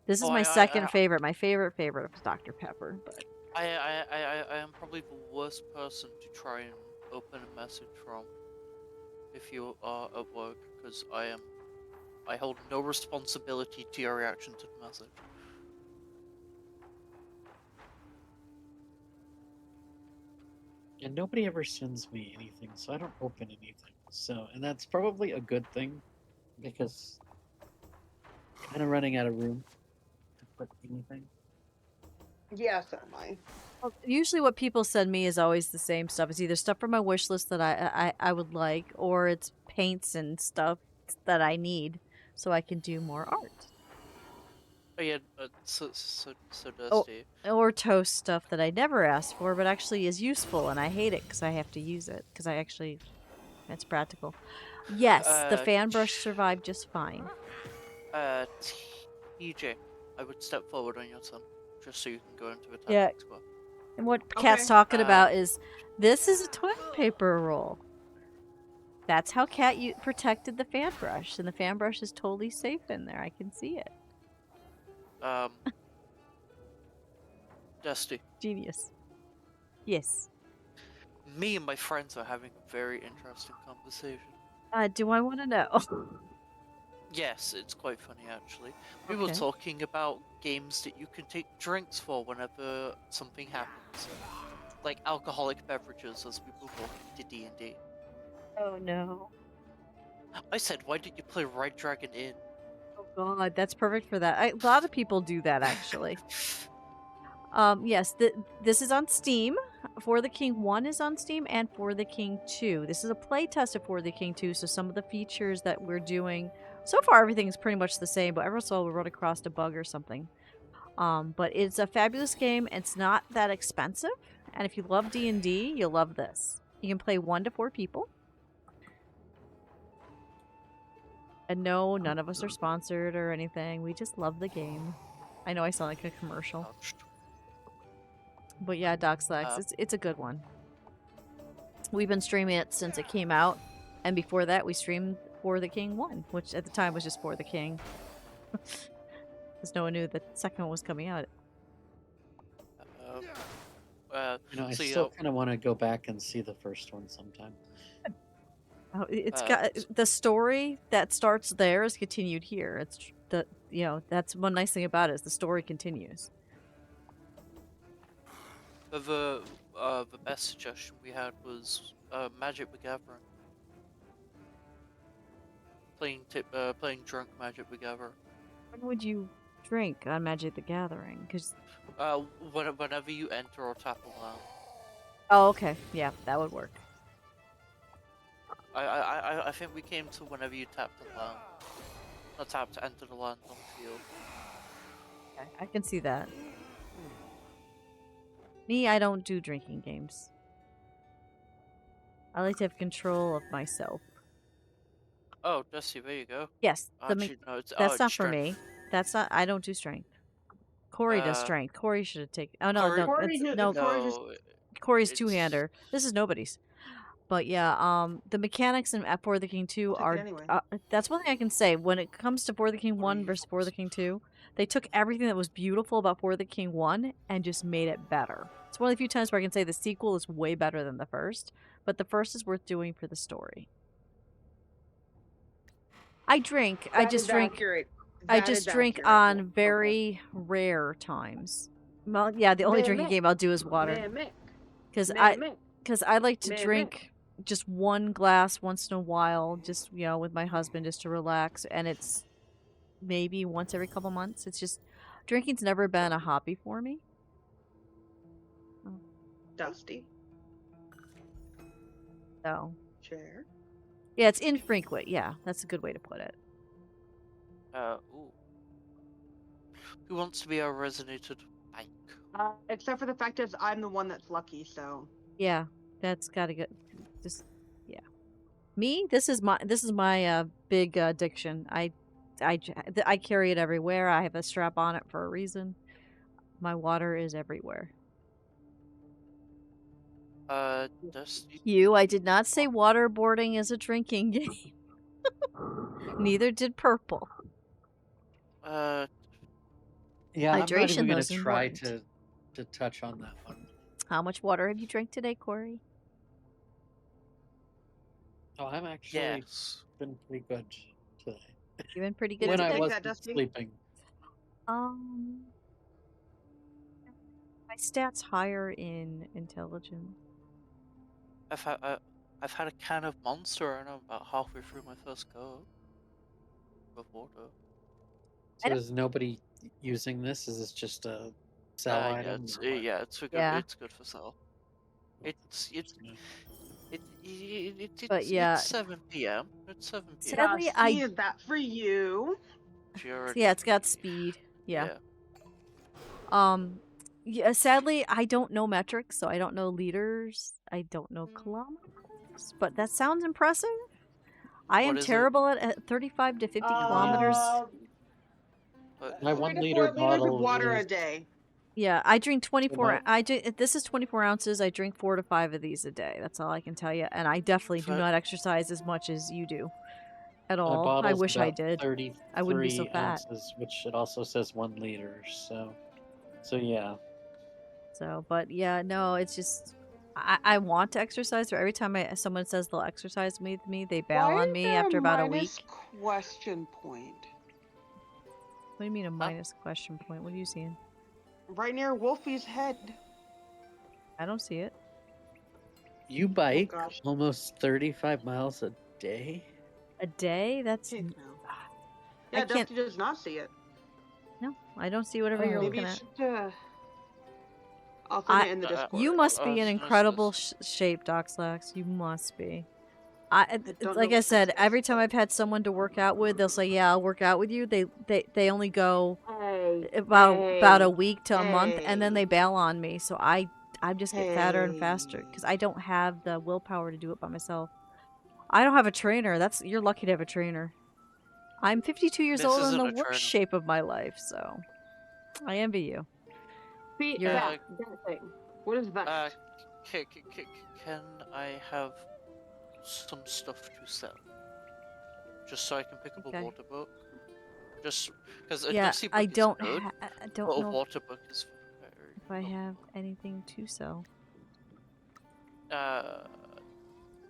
This is Oh, my second favorite. My favorite was Dr. Pepper. But I am probably the worst person to try and open a message from if you are at work, because I hold no responsibility to your reaction to the message. And nobody ever sends me anything, so I don't open anything. So, and that's probably a good thing, because kind of running out of room to put anything. Yeah, so am I. well, usually what people send me is always the same stuff. It's either stuff from my wish list that I would like, or it's paints and stuff that I need so I can do more art. Oh yeah, so Oh, Dusty. or toast stuff that I never asked for, but actually is useful, and I hate it because I have to use it because it's practical. Yes, the fan brush survived just fine. TJ, I would step forward on your turn, just so you can go into the Yeah. tactics bar. And what Okay. Kat's talking about is this is a toilet paper roll. That's how Kat protected the fan brush, and the fan brush is totally safe in there. I can see it. Dusty, Genius. Yes. me and my friends are having a very interesting conversation. Do I want to know? Yes, it's quite funny actually. We were Okay. talking about games that you can take drinks for whenever something happens, like alcoholic beverages, as we were walking to D&D. Oh no. I said, why didn't you play Right Dragon Inn? Oh god, that's perfect for that. A lot of people do that actually. Yes, this is on Steam. For the King 1 is on Steam, and For the King 2. This is a playtest of For the King 2, so some of the features that we're doing so far, everything's pretty much the same, but every once in a while we'll run across a bug or something. But it's a fabulous game. It's not that expensive, and if you love D&D, you'll love this. You can play 1 to 4 people. And no, none of us are sponsored or anything. We just love the game. I know I sound like a commercial. Ouch. But yeah, Doxlax, it's a good one. We've been streaming it since it came out, and before that we streamed For the King 1, which at the time was just For the King. Because no one knew the second one was coming out. I so, still kind of want to go back and see the first one sometime. Oh, it's got the story that starts there is continued here. It's that's one nice thing about it is the story continues. the best suggestion we had was Magic the Gathering. Playing drunk Magic the Gathering. When would you drink on Magic the Gathering? Because Whenever you enter or tap a land. oh, okay, yeah, that would work. I think we came to whenever you tap the land. Not tap to enter the land on the field. Okay, I can see that. Me, I don't do drinking games. I like to have control of myself. Oh, Dusty, there you go. Yes, Actually, no, that's not it's for me. That's not. I don't do strength. Corey does strength. Corey should have taken. Oh no, Corey's two-hander. This is nobody's. But yeah, the mechanics in For the King 2 are Anyway. that's one thing I can say when it comes to For the King 1 versus For the King 2. They took everything that was beautiful about For the King 1 and just made it better. It's one of the few times where I can say the sequel is way better than the first, but the first is worth doing for the story. I drink. I just drink on very rare times. Well, yeah, the only drinking game I'll do is water. Because I like to drink just one glass once in a while, just with my husband, just to relax, and it's maybe once every couple months. It's just drinking's never been a hobby for me. Dusty. So, Share. yeah, it's infrequent. Yeah, that's a good way to put it. Ooh. Who wants to be our resonated bank? Except for the fact is I'm the one that's lucky, so. Yeah, that's gotta get just yeah. Me, this is my big addiction. I carry it everywhere. I have a strap on it for a reason. My water is everywhere. Dusty. I did not say waterboarding is a drinking game. Neither did purple. Uh, Yeah, I'm not Hydration, even though, gonna is try important. to touch on that one. How much water have you drank today, Corey? Oh, I'm actually yes. been pretty good today. You've been pretty good When I today. Take wasn't that, Dusty. sleeping. Um, my stats higher in intelligence. I've had a can of Monster and I'm about halfway through my first go of water. So is nobody using this? Is this just a sell Yeah, item? it's Or what? yeah, it's a good Yeah. it's good for sale. It's But yeah, it's 7 p.m. It's 7 p.m. sadly, Dusty, is that for you? She already yeah, it's got speed. Yeah. Yeah, sadly, I don't know metrics, so I don't know liters. I don't know kilometers, but that sounds impressive. I am What is it? terrible at 35 to 50 kilometers. But My 3 1 to liter 4 liters of bottle water a is day. Yeah, I drink so 24. This is 24 ounces. I drink 4 to 5 of these a day. That's all I can tell you. And I definitely do But- not exercise as much as you do at my all. I bottle's wish I about did. I wouldn't be so 33 fat. ounces, which it also says 1 liter. So yeah. So, but yeah, no, it's just I want to exercise, but every time someone says they'll exercise with me, they bail Why on is me there after a about a minus week. question point? What do you mean a minus question point? What are you seeing? Right near Wolfie's head. I don't see it. You bike gosh. almost 35 miles a day? A day? That's Heck no. I Yeah, can't. Dusty does not see it. No, I don't see whatever you're Oh. Maybe looking you at. should. I'll send it in the Discord. You must I be in was gonna incredible shape, Doc Slacks. You must be. don't Like know I what said, this every is, time but- I've had someone to work out with, they'll say, "Yeah, I'll work out with you." They only go Hey, about a week to a month, and then hey. they bail on me. So I just get fatter and faster because Hey. I don't have the willpower to do it by myself. I don't have a trainer. You're lucky to have a trainer. I'm 52 years This old in isn't the a worst trainer. shape of my life, so I envy you. See, You're- that thing. What is that? Can I have some stuff to sell? Just so I can pick up Okay. a water book. Just because a Yeah, dusty book I is don't. good, I but don't a know water book is very if I good. have anything to sell. Uh,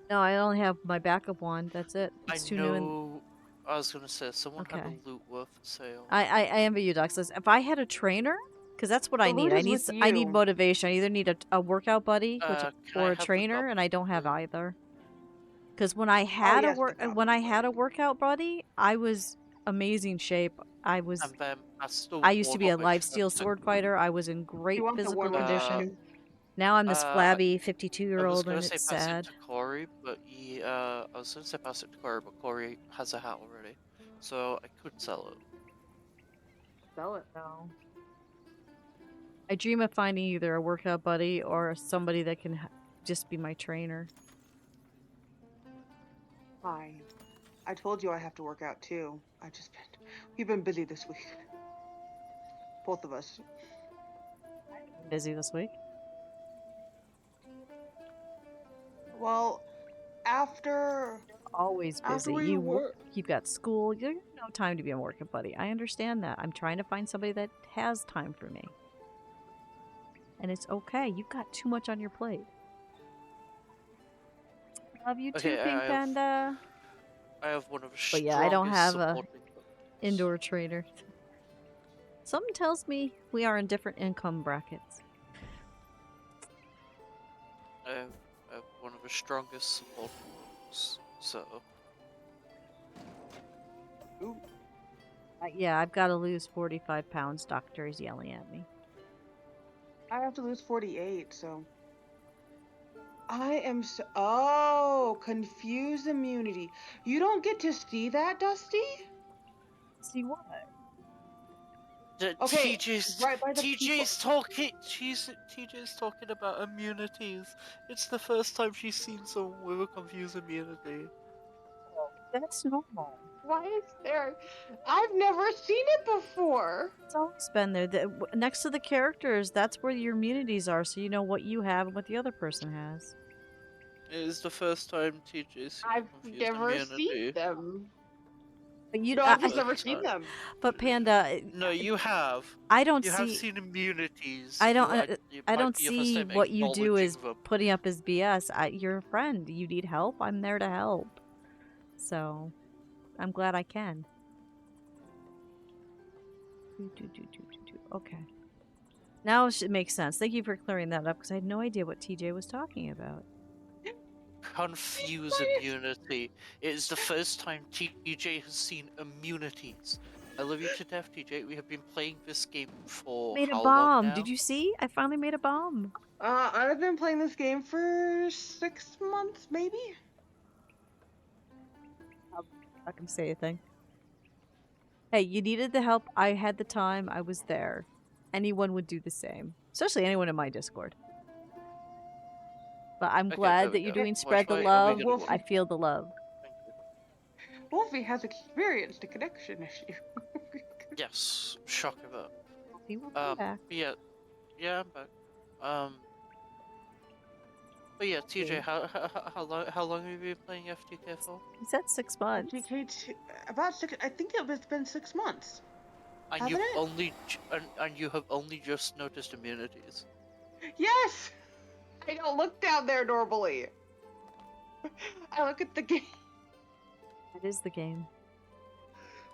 No, I only have my backup one. That's it. I It's too new. And know. I was gonna say someone had Okay. a loot worth sale. I envy you, Doc. If I had a trainer, because that's what I The need. loot I is need with I need you. motivation. I either need a workout buddy, Can I or a have the trainer, goblin and I don't have loot? either. Because when I had yes, the goblin when I had a buddy. workout buddy, I was amazing shape. I And then that's the used to be a lifesteal sword fighter. I was in great You want the physical warlock condition. too? Now I'm this I flabby was 52-year-old, gonna and say it's pass sad. it to Corey, but I was gonna say pass it to Corey, but Corey has a hat already, so I could sell it. Sell it. No. I dream of finding either a workout buddy or somebody that can just be my trainer. Fine. I told you I have to work out too. We've been busy this week. Both of us. Busy this week. Well, after Always After busy. we work- You've got school. You have no time to be a workout buddy. I understand that. I'm trying to find somebody that has time for me. And it's okay. You've got too much on your plate. Love you too, Okay, Pink Panda. I have one of the But yeah, I don't have a supporting weapons. indoor trainer. Something tells me we are in different income brackets. I have one of the strongest supporting weapons, so Yeah, I've got to lose 45 pounds. Doctor is yelling at me. I have to lose 48, so I am so. Oh, confuse immunity. You don't get to see that, Dusty? See what? Okay, TJ's right by the people. TJ's talking about immunities. It's the first time she's seen someone with a confused immunity. That's normal. Why is there? I've never seen it before. It's always been there. Next to the characters, that's where your immunities are, so you know what you have and what the other person has. It is the first time TJ's seen I've a confused never seen immunity. them. But you, No, I, I've just I- never seen them. but Panda, No, you have. I don't You have see. seen immunities. I don't. It I might don't be your first see time what you do acknowledging as them. putting up as BS. You're a friend. You need help. I'm there to help. So, I'm glad I can. Okay. Now it should make sense. Thank you for clearing that up because I had no idea what TJ was talking about. Confuse immunity. It is the first time TJ has seen immunities. I love you to death, TJ. We have been playing this game for Made a how long bomb. now? Did you see? I finally made a bomb. I've been playing this game for 6 months, maybe. I can say a thing. Hey, you needed the help. I had the time. I was there. Anyone would do the same, especially anyone in my Discord. But I'm Okay, glad there that we you're go. doing Which spread the way are we love. gonna go? I feel the love. Thank you. Wolfie has experienced a connection issue. Yes, shock of it. He will come back. Yeah, I'm back. But yeah, TJ, how long have you been playing FTK for? He said 6 months. FTK about 6. I think it's been 6 months. And Hasn't it? and you have only just noticed immunities. Yes. I don't look down there normally. I look at the game. It is the game.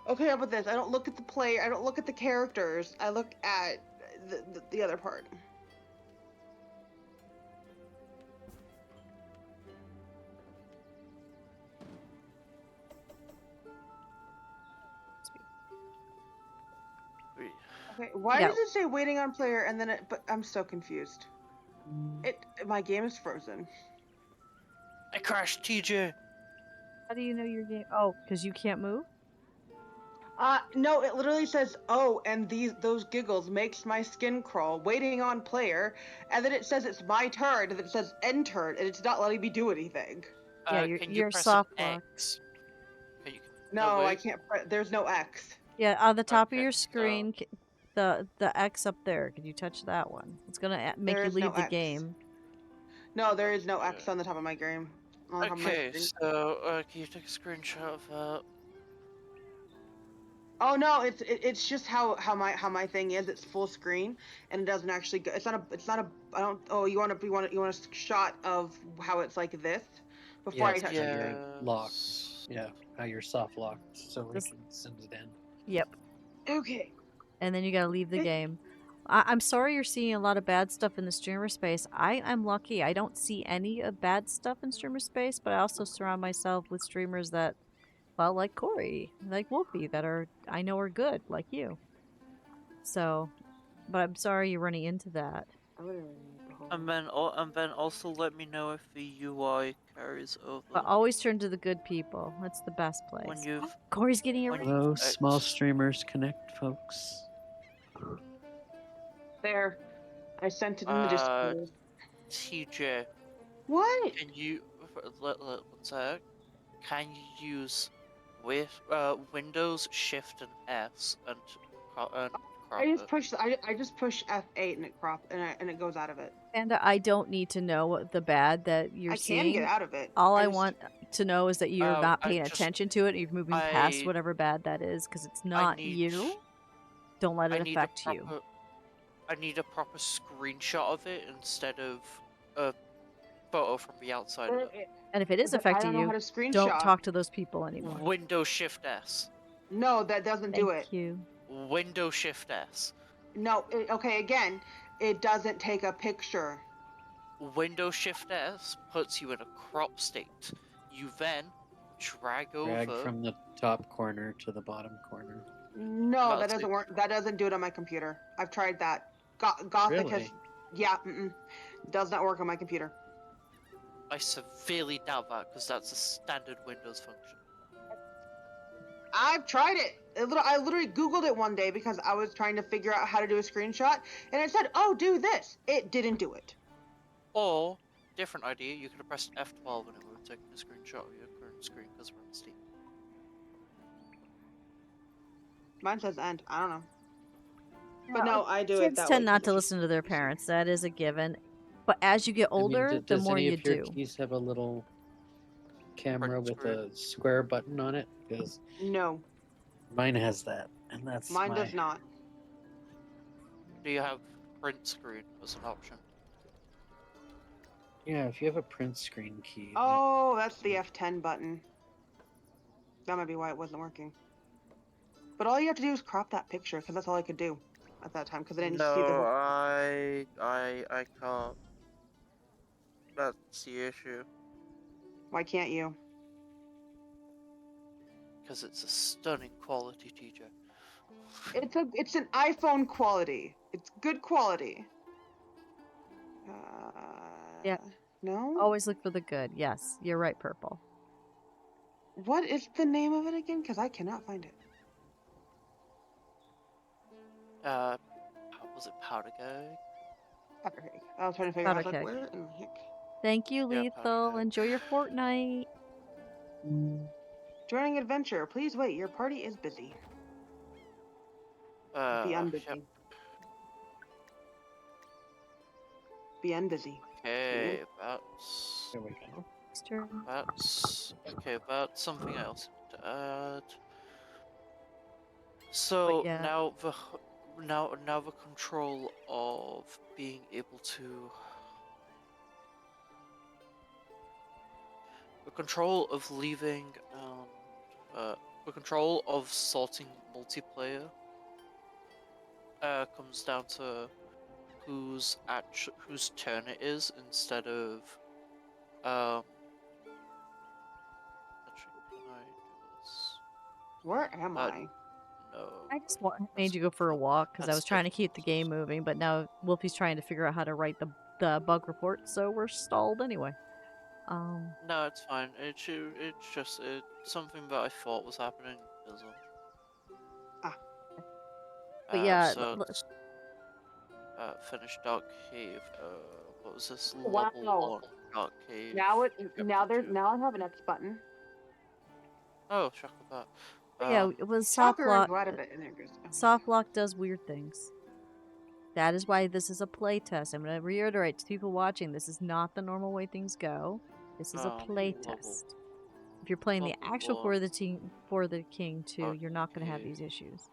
Okay, how about this? I don't look at the player. I don't look at the characters. I look at the other part. Wait, Okay, why Yeah. does it say waiting on player and then it? But I'm so confused. My game is frozen. I crashed, TJ. How do you know your game? Oh, because you can't move? No, it literally says, "Oh, and those giggles makes my skin crawl." Waiting on player, and then it says it's my turn, and then it says end turn, and it's not letting me do anything. Yeah, Can you you're press soft an lock. X? No, I wait. can't. There's no X. Yeah, on the top of Okay, your so- screen, the X up there. Can you touch that one? It's gonna make There you is no leave the X. game. No, there is no Okay. X on the top of my game. On the top of my Okay, screen. so can you take a screenshot of that? Oh no, it's just how my thing is. It's full screen, and it doesn't actually go. It's not a. I don't. Oh, you want a shot of how it's like this before I Yes, touch yeah. anything. Locked. Yeah, how you're soft locked, so we This- can send it in. Yep. Okay. And then you gotta leave the It- game. I'm sorry you're seeing a lot of bad stuff in the streamer space. I'm lucky. I don't see any of bad stuff in streamer space, but I also surround myself with streamers that, well, like Corey, like Wolfie, that I know are good, like you. So, but I'm sorry you're running into that. And then also let me know if the UI carries over. But always turn to the good people. That's the best place. When you've Corey's getting a when ring. Hello, X. small streamers connect, folks. There. I sent it in the Discord. TJ, What? can you one sec? Can you use Windows Shift and S and crop I just push F8 and it goes out of it. And I don't need to know what the bad that you're I seeing. can get out of it. All I just- want to know is that you're not I paying just- attention to it. And you're moving past I- whatever bad that is, because it's not need- you. Don't let I it need affect a you. proper, I need a proper screenshot of it instead of a photo from the outside of it. And if it is But I affecting don't know you, how to screenshot. don't talk to those people anymore. Windows Shift S. No, that doesn't do it. Thank you. Windows Shift S. No, okay, again, it doesn't take a picture. Windows Shift S puts you in a crop state. You then drag Drag over. from the top corner to the bottom corner. No, that That's doesn't it. work. That doesn't do it on my computer. I've tried that. Gothic has. Really? Yeah, does not work on my computer. I severely doubt that because that's a standard Windows function. I've tried it. I literally Googled it one day because I was trying to figure out how to do a screenshot, and it said, "Oh, do this." It didn't do it. Or, different idea, you could have pressed F12 and it would have taken a screenshot of your current screen because we're on Steam. Mine says end. I don't know. Yeah, But no, I do it kids that tend way. not 'cause to it's listen to their easier. parents. That is a given. But as you get older, the does more any you of your do. keys have a little camera Print with screen. a square button on it? Because No, mine has that, and that's mine my. does not. Do you have print screen as an option? Yeah, if you have a print screen key. that- Oh, that's the F10 button. That might be why it wasn't working. But all you have to do is crop that picture, because that's all I could do at that time, because I didn't see the No, whole. I can't. That's the issue. Why can't you? Because it's a stunning quality, TJ. It's an iPhone quality. It's good quality. Yeah. No. Always look for the good. Yes, you're right, Purple. What is the name of it again? Because I cannot find it. Was it Powder Keg? Powder Keg. I was trying to figure out. I was Powder like, Keg. where in the heck? Thank you, Yeah, Lethal. Powder Keg. Enjoy your Fortnite. Joining adventure. Please wait. Your party is busy. Be unbusy. Yep. Be unbusy. Okay, that's There we go. okay. That's something else to add. So yeah. now the control of being able to the control of leaving the control of sorting multiplayer comes down to whose turn it is instead of actually, can I do this? Where am I? No. I just made you go for a walk because I That's was trying to keep the game moving, but now Wolfie's trying to figure out how to write the bug report, so we're stalled anyway. No, it's fine. It's just something that I thought was happening isn't. But yeah, So finish Dark Cave. What was this? Wow. Level 1 Dark Cave. Now Chapter 2. I have an X button. Oh, check that. but yeah, it was soft Shocker, lock. glad of it. And there it goes. Oh, Soft lock does weird things. That is why this is a play test. I'm going to reiterate to people watching, this is not the normal way things go. This is a play test. If you're playing the level actual one. For the King 2, Dark you're not going to have Cave. these issues.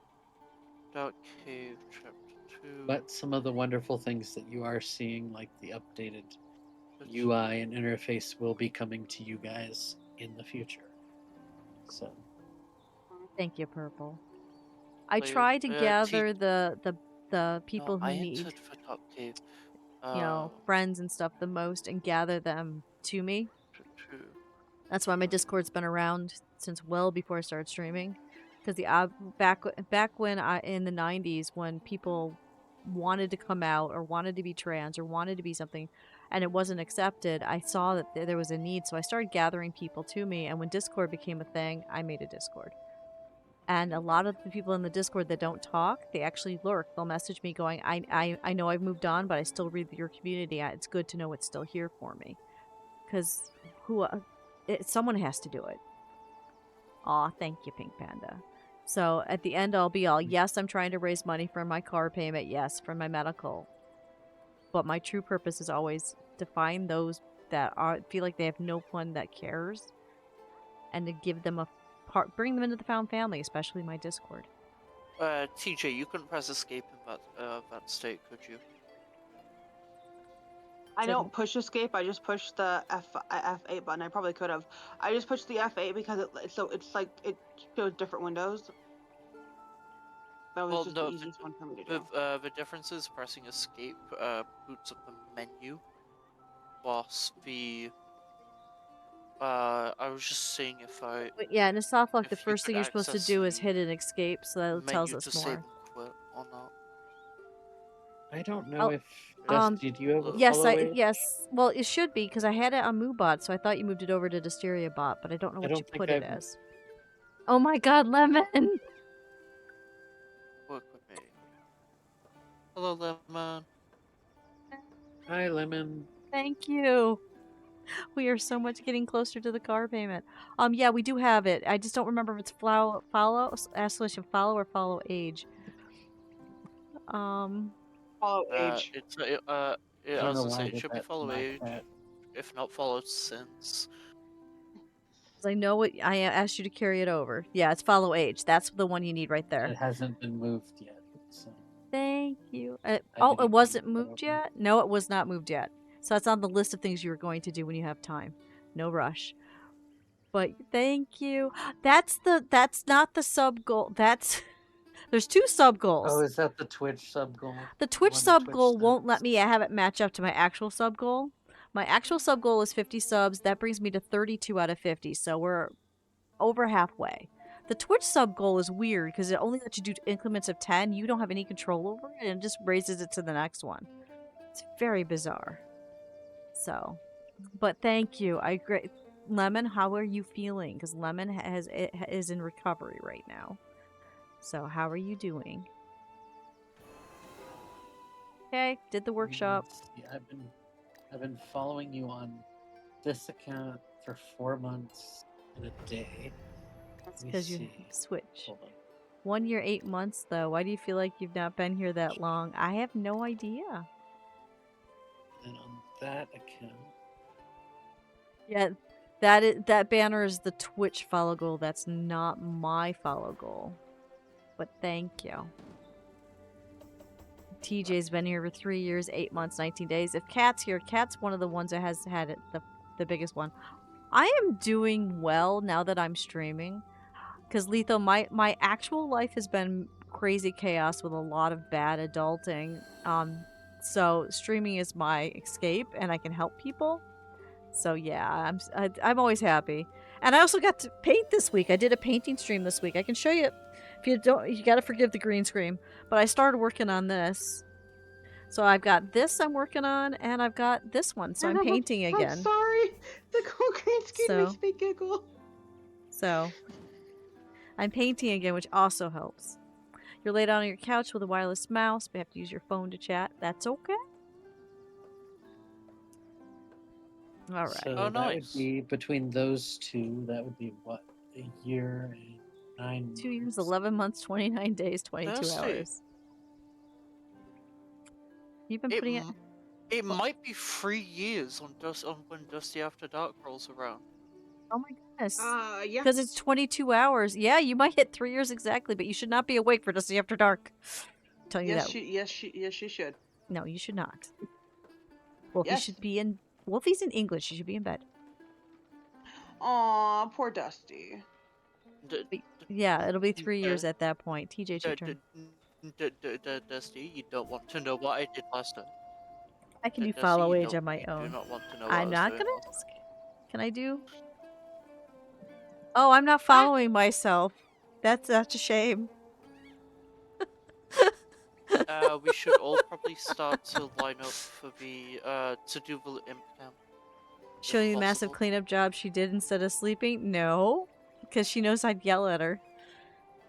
Dark Cave Chapter 2. But some of the wonderful things that you are seeing, like the updated Which- UI and interface, will be coming to you guys in the future. So Thank you, Purple. I Play- tried to gather T- the people No, who I need, entered for Dark Cave. friends and stuff the most and gather them to me. Chapter 2. That's why my Discord's been around since well before I started streaming. Because back when in the 90s, when people wanted to come out or wanted to be trans or wanted to be something and it wasn't accepted, I saw that there was a need, so I started gathering people to me. And when Discord became a thing, I made a Discord. And a lot of the people in the Discord that don't talk, they actually lurk. They'll message me going, I know I've moved on, but I still read your community. It's good to know it's still here for me. Because someone has to do it. Aw, thank you, Pink Panda. So at the end, I'll be all, yes, I'm trying to raise money for my car payment. Yes, for my medical. But my true purpose is always to find those that feel like they have no one that cares, and to give them bring them into the found family, especially my Discord. TJ, you couldn't press escape in that state, could you? I don't push escape. I just push the F8 button. I probably could have. I just pushed the F8 because it's like it shows different windows. That was just the easiest one for me to do. The difference is pressing escape boots up the menu, whilst the I was just seeing if I. But yeah, in a soft lock, the if you first thing could you're supposed to access do is the hit an escape, so that tells menu us to save more. and quit or not. I don't know Oh, if um, Dusty, do you have a yes, follow age? yes. Well, it should be because I had it on MooBot, so I thought you moved it over to Dustiria Bot, but I don't know I what you don't think put it I've. as. Oh my God, Lemon! Work with me. Hello, Lemon. Hi, Lemon. Thank you. We are so much getting closer to the car payment. Yeah, we do have it. I just don't remember if it's follow or follow age. Follow age. It's I I don't was know gonna say why, it but should be that's follow my age, cat. if not followed since. 'Cause I know what I asked you to carry it over. Yeah, it's follow age. That's the one you need right there. It hasn't been moved yet, so Thank you. I Oh, didn't it wasn't move it moved over. yet? No, it was not moved yet. So that's on the list of things you're going to do when you have time. No rush. But thank you. That's not the sub goal. There's two sub Oh, goals. is that the Twitch sub goal? The Twitch One sub Twitch goal won't let sends? me have it match up to my actual sub goal. My actual sub goal is 50 subs. That brings me to 32 out of 50. So we're over halfway. The Twitch sub goal is weird because it only lets you do increments of 10. You don't have any control over it and it just raises it to the next one. It's very bizarre. So, but thank you. I agree. Lemon, how are you feeling? Because Lemon is in recovery right now. So, how are you doing? Okay, did the workshop. See, I've been following you on this account for 4 months and a day. That's Let me because you see. switch. Hold on. 1 year, 8 months, though. Why do you feel like you've not been here that long? I have no idea. And on that account, Yeah, that banner is the Twitch follow goal. That's not my follow goal. But thank you. TJ's been here for 3 years, 8 months, 19 days. If Kat's here, Kat's one of the ones that has had it the biggest one. I am doing well now that I'm streaming. Because Letho, my actual life has been crazy chaos with a lot of bad adulting. So streaming is my escape, and I can help people. So yeah, I'm always happy. And I also got to paint this week. I did a painting stream this week. I can show you. If you don't, you got to forgive the green screen. But I started working on this. So I've got this I'm working on, and I've got this one. So I'm painting I'm again. sorry. The cool green screen So- makes me giggle. So I'm painting again, which also helps. You're laid on your couch with a wireless mouse, but you have to use your phone to chat. That's okay. All right. so Oh, that would nice. be between those two. That would be what, a year and 9 2 years, months? 11 months, 29 days, 22 Dusty. hours. You've been It putting it. It might be 3 years on when Dusty After Dark rolls around. Oh my goodness. Yeah. Because it's 22 hours. Yeah, you might hit 3 years exactly, but you should not be awake for Dusty After Dark. I'm telling you Yes, that. yes, she should. No, you should not. Wolfie Yes. should be in. Wolfie's in English. She should be in bed. Aw, poor Dusty. Yeah, it'll be 3 years at that point. TJ's your turn. Dusty, you don't want to know what I did last time. I can do Dusty, follow you age don't- on my you do own. not want to know what I'm I not was gonna doing ask. Can I do? Oh, I'm not following myself. That's such a shame. we should all probably start to line up for the to do the imp camp. Show you the massive possible. cleanup job she did instead of sleeping? No, because she knows I'd yell at her.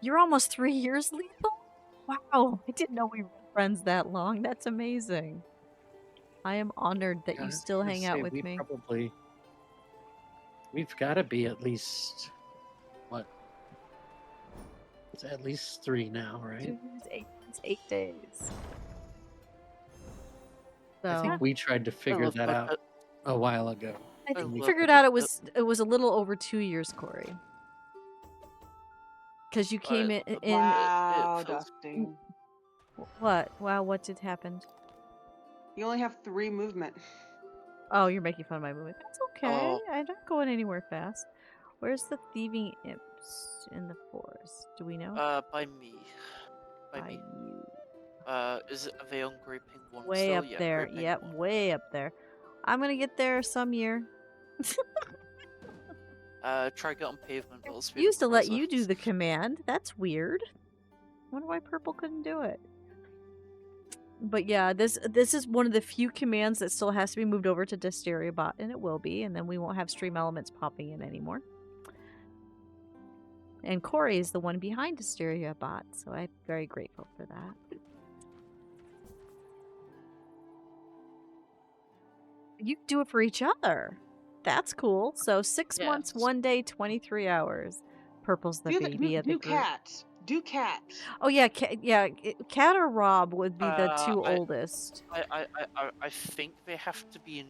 You're almost 3 years lethal? Wow, I didn't know we were friends that long. That's amazing. I am honored that Yeah, I you was still gonna hang out say, with me. We've got to be at least, what? It's at least 3 now, 2 right? years, 8 months, 8 days. I So think we tried to figure love that that- out a while ago. I I think we love figured it. out it was a little over 2 years, Corey. Because you came in. Wow, it feels- Dusty. What? Wow, what did happen? You only have 3 movement. Oh, you're making fun of my movement. That's okay. Oh. I'm not going anywhere fast. Where's the thieving imps in the forest? Do we know? by me. By me. you. Are they on Graping 1 Way still? up Yeah, there. Graping Yep, 1. way up there. I'm gonna get there some year. Try get on pavement. It'll speed Used to up let process. you do the command. That's weird. Wonder why Purple couldn't do it. But yeah, this is one of the few commands that still has to be moved over to Dustiria bot, and it will be, and then we won't have stream elements popping in anymore. And Corey is the one behind Dustiria bot, so I'm very grateful for that. You do it for each other. That's cool. So 6 months, Yes. 1 day, 23 hours. Purple's the baby of the do group. cats. Do cats. Oh yeah, Cat or Rob would be the two I- oldest. I think they have to be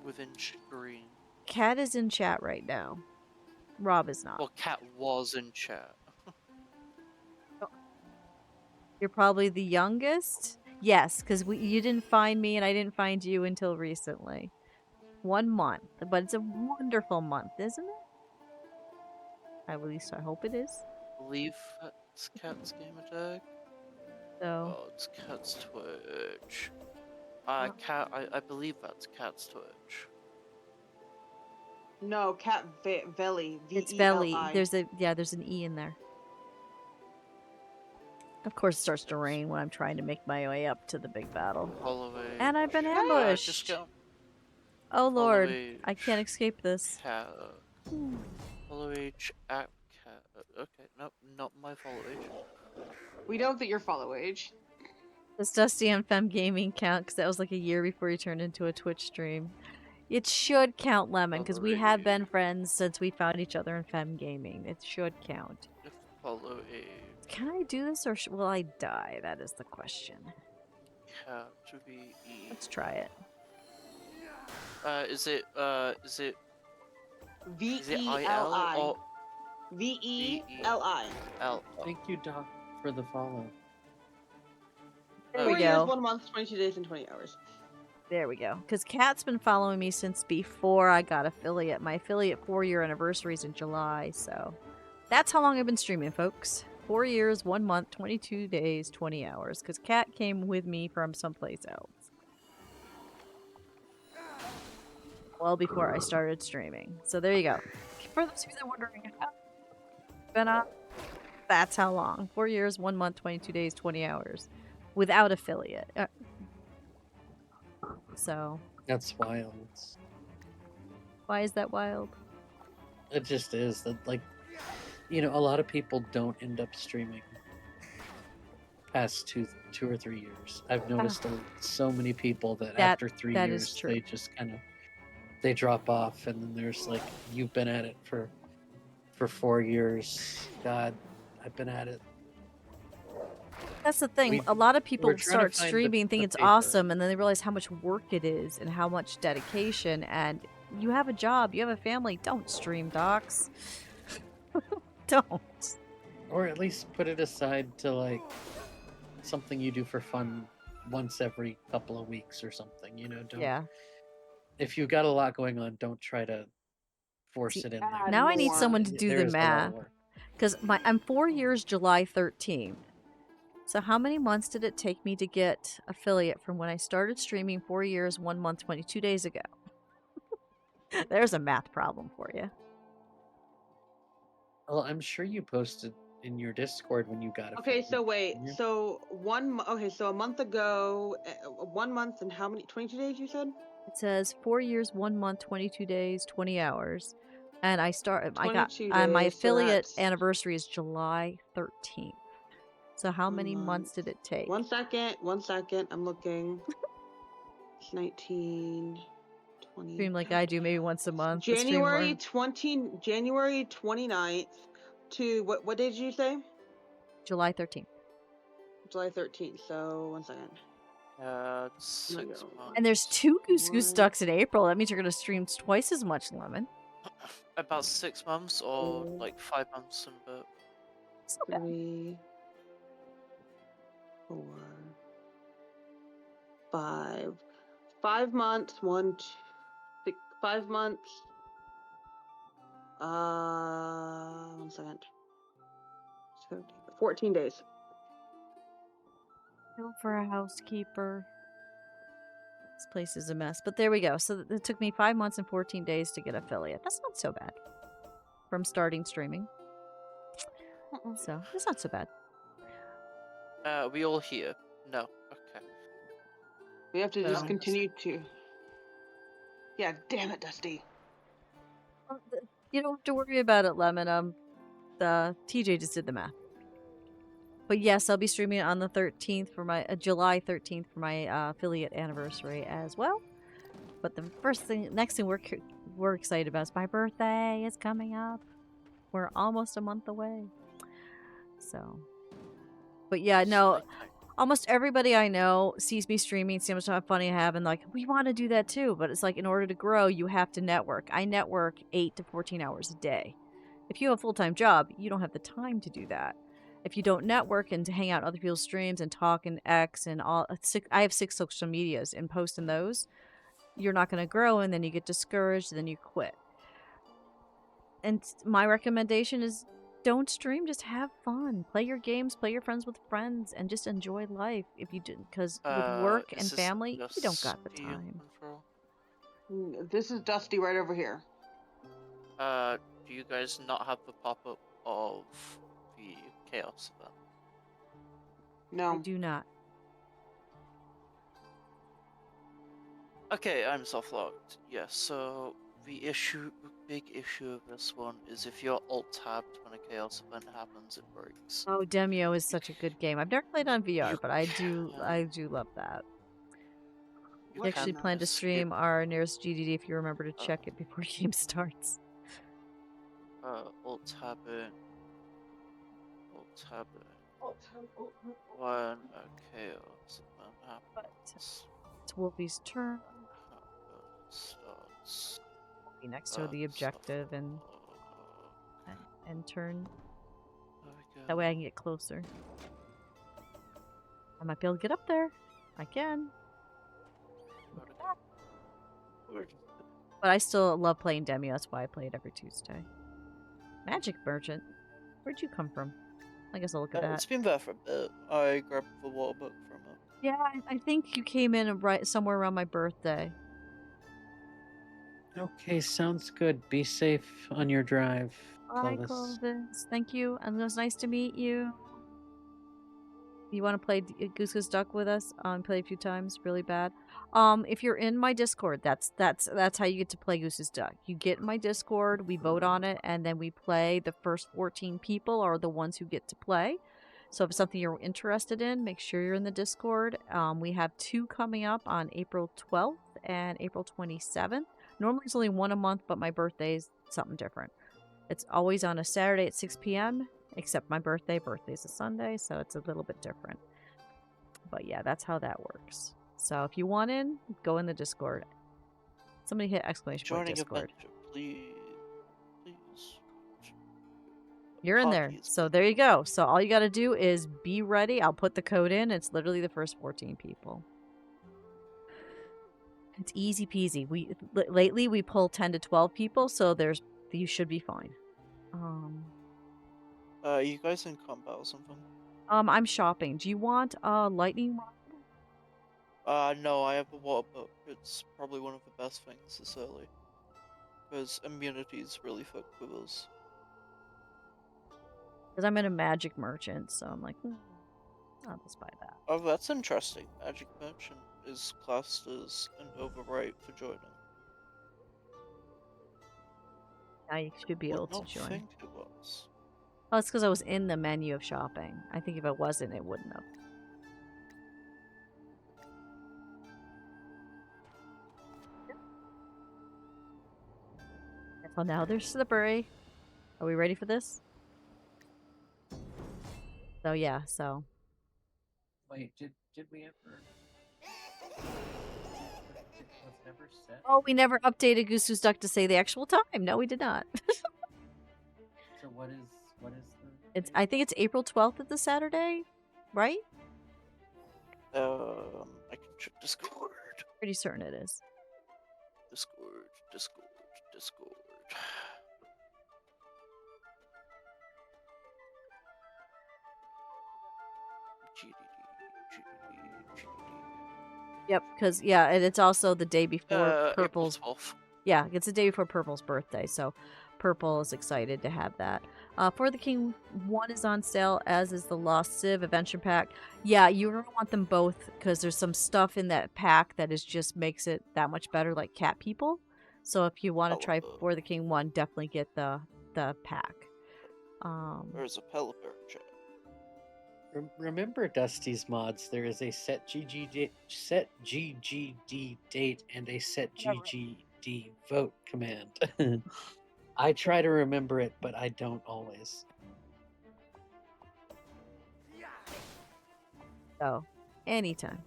within screen. Cat is in chat right now. Rob is not. Well, Cat was in chat. You're probably the youngest? Yes, because you didn't find me and I didn't find you until recently. 1 month. But it's a wonderful month, isn't it? At least I hope it is. I believe that's Cat's gamer tag. So Oh, it's Cat's Twitch. Oh. Cat. I believe that's Cat's Twitch. No, cat Veli. it's Veli. Belly. There's an E in there. Of course it starts to rain when I'm trying to make my way up to the big battle. Holloway. And I've been Just ambushed. go. Oh lord, Holloway, I can't escape this. Cat. Holloway at Cat. Okay, nope, not my follow age. We know that you're follow age. Does Dusty and Fem Gaming count? Because that was like a year before you turned into a Twitch stream. It should count, Lemon, because we have been friends since we found each other in Fem Gaming. It should count. Follow age. Can I do this or will I die? That is the question. Cat to be E. Let's try it. Is it Veli. or Veli. L? Thank you, Doc, for the follow. There Four we years, go. 1 month, 22 days, and 20 hours. There we go. Because Kat's been following me since before I got affiliate. My affiliate 4-year anniversary is in July, so that's how long I've been streaming, folks. 4 years, 1 month, 22 days, 20 hours. Because Kat came with me from someplace else. Well before I started streaming. So there you go. For those of you that are wondering how been on, that's how long. 4 years, 1 month, 22 days, 20 hours. Without affiliate. So That's wild. why is that wild? It just is that, like, you know, a lot of people don't end up streaming past two or 3 years. I've noticed so many people that after 3 that is years true. they just kind of they drop off, and then there's like, you've been at it for 4 years. God, I've been at it. That's the thing. A lot of people we're trying to start find streaming, think the it's paper. awesome, and then they realize how much work it is and how much dedication. And you have a job, you have a family. Don't stream, docs. Don't. Or at least put it aside to like something you do for fun once every couple of weeks or something. You know, don't. Yeah. If you've got a lot going on, don't try to force See, it in there. Now I need more. someone to do the There's a lot of math. work. Because I'm 4 years, July 13th. So how many months did it take me to get affiliate from when I started streaming 4 years, 1 month, 22 days ago? There's a math problem for you. Well, I'm sure you posted in your Discord when you got it. Okay, so wait. didn't you? So so a month ago, 1 month and how many? 22 days you said? It says 4 years, 1 month, 22 days, 20 hours. And I got 22 my days, so affiliate that's- anniversary is July 13th. So how 1 many months month. did it take? 1 second. 1 second. I'm looking. It's 19, 20. Stream like I do, maybe once a month. but stream January more. 29th to what did you say? July 13th. July 13th. So 1 second. 6 months. And there's 2 Goose Goose One. Ducks in April. That means you're going to stream twice as much, Lemon. About 6 months or Oh. like 5 months and a bit. It's not bad. 3, 4, 5. 5 months. 5 months. 1 second. 14 days. Go for a housekeeper. This place is a mess. But there we go. So it took me 5 months and 14 days to get affiliate. That's not so bad. From starting streaming. So it's not so bad. We all here? No. Okay. We have to just Um, continue to. Yeah, damn it, Dusty. You don't have to worry about it, Lemon. The TJ just did the math. But yes, I'll be streaming it on the 13th for my July 13th for my affiliate anniversary as well. But the next thing we're excited about is my birthday is coming up. We're almost a month away. So, but yeah, no, almost everybody I know sees me streaming, sees how much fun I have, and like, we want to do that too. But it's like, in order to grow, you have to network. I network 8 to 14 hours a day. If you have a full-time job, you don't have the time to do that. If you don't network and to hang out on other people's streams and talk and X and all, I have 6 social medias and post in those, you're not going to grow, and then you get discouraged, and then you quit. And my recommendation is don't stream, just have fun. Play your games, play your friends with friends, and just enjoy life. If you didn't, because with work and family, you don't got the time. This is Dusty right over here. Do you guys not have the pop-up of the chaos event? No. I do not. Okay, I'm soft-locked. Yeah, so the big issue of this one is if you're alt-tabbed when a chaos event happens, it breaks. Oh, Demio is such a good game. I've never played on VR, You but I do love that. You I actually can plan to skip, stream our nearest GDD if you remember to check it before the game starts. alt-tab it. When a chaos event happens. It's Wolfie's turn. Starts. Be next to the objective and turn. That way I can get closer. I might be able to get up there. I can. But I still love playing Demi. That's why I play it every Tuesday. Magic Merchant. Where'd you come from? I guess I'll look at that. It's been there for a bit. I grabbed the water book from it. Yeah, I think you came in right somewhere around my birthday. Okay, sounds good. Be safe on your drive, Bye, Clovis. Clovis. Thank you, and it was nice to meet you. You want to play Goose Goose Duck with us? Play a few times, really bad. If you're in my Discord, that's how you get to play Goose Goose Duck. You get in my Discord, we vote on it, and then we play. The first 14 people are the ones who get to play. So if it's something you're interested in, make sure you're in the Discord. We have 2 coming up on April 12th and April 27th. Normally it's only 1 a month, but my birthday is something different. It's always on a Saturday at 6 p.m., except my birthday. Birthday's a Sunday, so it's a little bit different. But yeah, that's how that works. So if you want in, go in the Discord. Somebody hit exclamation point Discord. Please. You're in there. So there you go. So all you got to do is be ready. I'll put the code in. It's literally the first 14 people. It's easy peasy. Lately we pull 10 to 12 people, so you should be fine. Are you guys in combat or something? I'm shopping. Do you want a lightning rod? No, I have a water book. It's probably one of the best things this early. Because immunities really fuck with us. Because I'm in a magic merchant, so I'm like, I'll just buy that. Oh, that's interesting. Magic merchant is classed as an override for joining. Now you should be able to Would not join. think it was. Oh, it's because I was in the menu of shopping. I think if it wasn't, it wouldn't have. Well, now there's slippery. Are we ready for this? So yeah, so. Wait, did we ever? It was never set. Oh, we never updated Goose Goose Duck to say the actual time. No, we did not. So what is the? I think it's April 12th at the Saturday, right? I can check Discord. Pretty certain it is. Discord. GDD. Yep, because yeah, and it's also the day before Purple's. April 12th. Yeah, it's the day before Purple's birthday, so Purple is excited to have that. For the King 1 is on sale, as is the Lost Civ Adventure Pack. Yeah, you're going to want them both because there's some stuff in that pack that is just makes it that much better, like cat people. So if you want to try For the King 1, definitely get the pack. There's a Pelipper chat. Remember Dusty's mods, there is a set GGD date and a set GGD vote command. I try to remember it, but I don't always. So, anytime.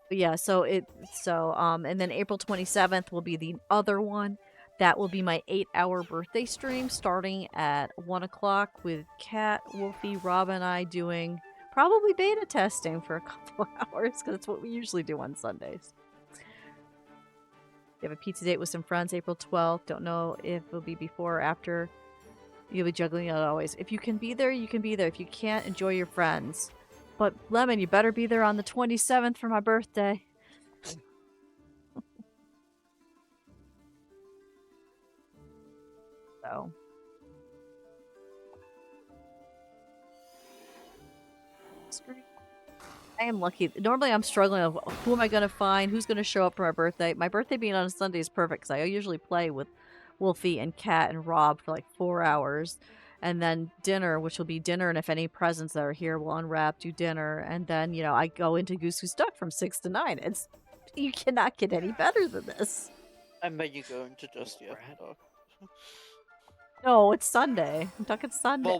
But yeah, and then April 27th will be the other one. That will be my 8-hour birthday stream starting at 1 o'clock with Kat, Wolfie, Rob, and I doing probably beta testing for a couple hours because it's what we usually do on Sundays. You have a pizza date with some friends April 12th. Don't know if it'll be before or after. You'll be juggling it always. If you can be there, you can be there. If you can't, enjoy your friends. But Lemon, you better be there on the 27th for my birthday. So. I am lucky. Normally I'm struggling of who am I going to find, who's going to show up for my birthday. My birthday being on a Sunday is perfect because I usually play with Wolfie and Kat and Rob for like 4 hours. And then dinner, which will be dinner, and if any presents that are here, we'll unwrap, do dinner, and then, I go into Goose Who's Stuck from 6 to 9. You cannot get any better than this. I bet you go into Dustiria. No, it's Sunday. I'm talking Sunday.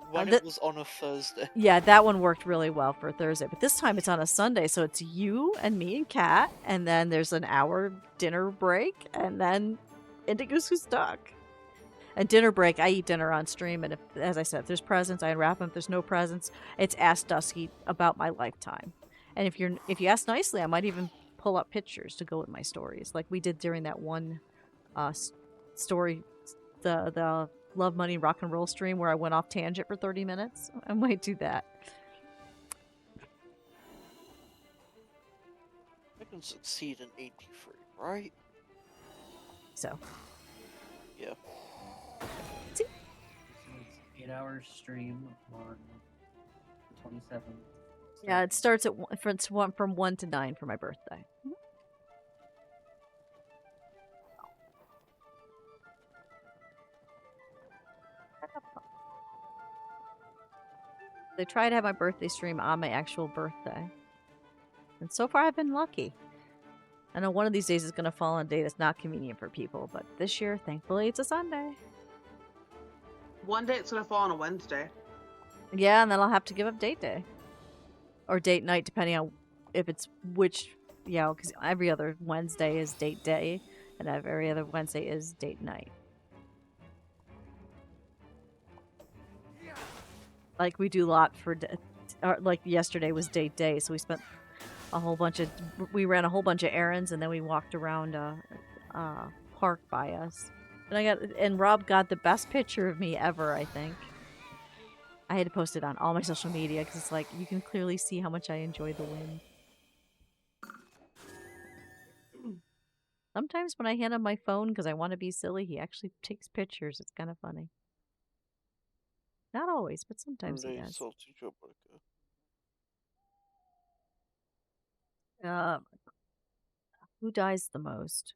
When it was on a Thursday. Yeah, that one worked really well for Thursday, but this time it's on a Sunday, so it's you and me and Kat, and then there's an hour dinner break, and then into Goose Who's Stuck. And dinner break, I eat dinner on stream, and as I said, if there's presents, I unwrap them. If there's no presents, it's Ask Dusky about my lifetime. And if you ask nicely, I might even pull up pictures to go with my stories, like we did during that one story, the Love, Money, Rock and Roll stream where I went off tangent for 30 minutes. I might do that. I can succeed in 83, right? So. Yeah. 8-hour stream on the 27th. Yeah, it starts from 1 to 9 for my birthday. They try to have my birthday stream on my actual birthday. And so far I've been lucky. I know one of these days is going to fall on a day that's not convenient for people, but this year, thankfully, it's a Sunday. One day it's going to fall on a Wednesday. Yeah, and then I'll have to give up date day. Or date night, depending on if it's which, because every other Wednesday is date day, and every other Wednesday is date night. Like we do a lot for, like yesterday was date day, so we spent we ran a whole bunch of errands, and then we walked around a park by us. And Rob got the best picture of me ever, I think. I had to post it on all my social media because it's like you can clearly see how much I enjoy the wind. Sometimes when I hand him my phone because I want to be silly, he actually takes pictures. It's kind of funny. Not always, but sometimes he does. Who dies the most?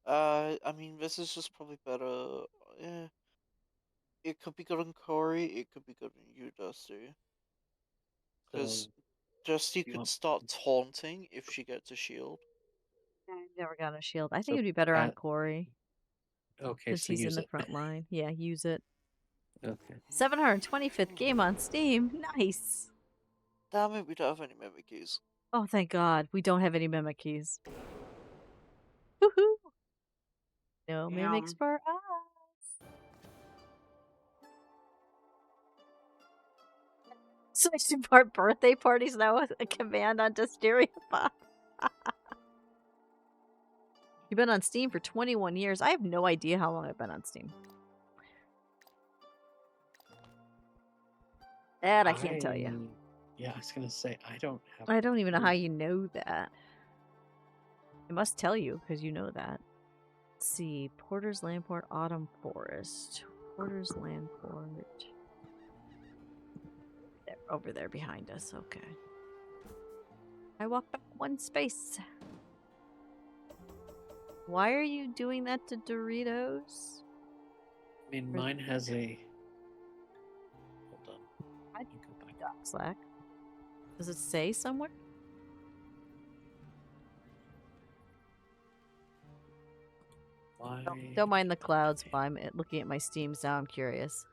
I mean, this is just probably better. Yeah. It could be good on Corey, it could be good on you, Dusty. Because Dusty could start taunting if she gets a shield. I've never gotten a shield. I think it'd be better on Corey. Okay, because he's in the front line. Yeah, use it. Okay. 725th game on Steam. Nice. Damn it, we don't have any mimic keys. Oh, thank God. We don't have any mimic keys. Woohoo! No mimics for us. So I should part birthday parties now with a command on Dustiria. You've been on Steam for 21 years. I have no idea how long I've been on Steam. That I can't tell you. Yeah, I was gonna say I don't have. I don't even know how you know that. I must tell you because you know that. Let's see. Porter's Landport, Autumn Forest. Porter's Landport. There, over there behind us. Okay. I walked back one space. Why are you doing that to Doritos? I mean, mine has a. Hold on. I Let me go back. Slack. Does it say somewhere? Why? Don't mind the clouds while I'm looking at my Steams now. I'm curious.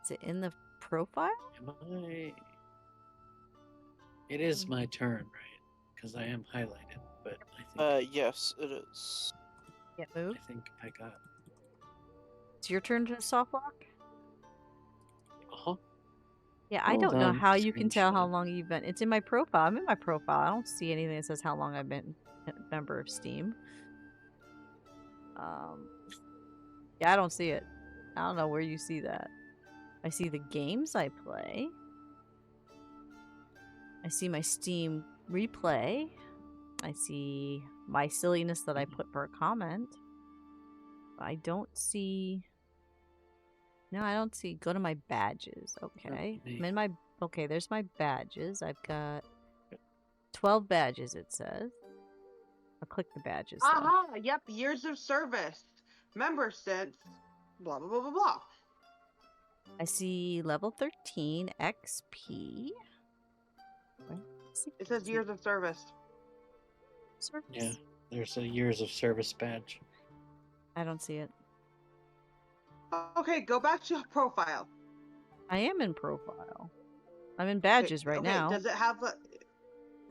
Is it in the profile? Am I? It is my turn, right? Because I am highlighted, but I think Yes, it is. Can't move. I think I got. It's your turn to soft lock? Uh-huh. Yeah, I Hold don't know on, how you can tell how screenshot. long you've been. It's in my profile. I'm in my profile. I don't see anything that says how long I've been a member of Steam. Yeah, I don't see it. I don't know where you see that. I see the games I play. I see my Steam replay. I see my silliness that I put for a comment. I don't see... No, I don't see... Go to my badges. Okay. I'm in my... Okay, there's my badges. I've got 12 badges, it says. I'll click the badges, though. Aha! Yep, years of service. Member since blah blah blah blah blah. I see level 13 XP. It says years of service. Service. Yeah, there's a years of service badge. I don't see it. Okay, go back to profile. I am in profile. I'm in badges right okay, now. Does it have a...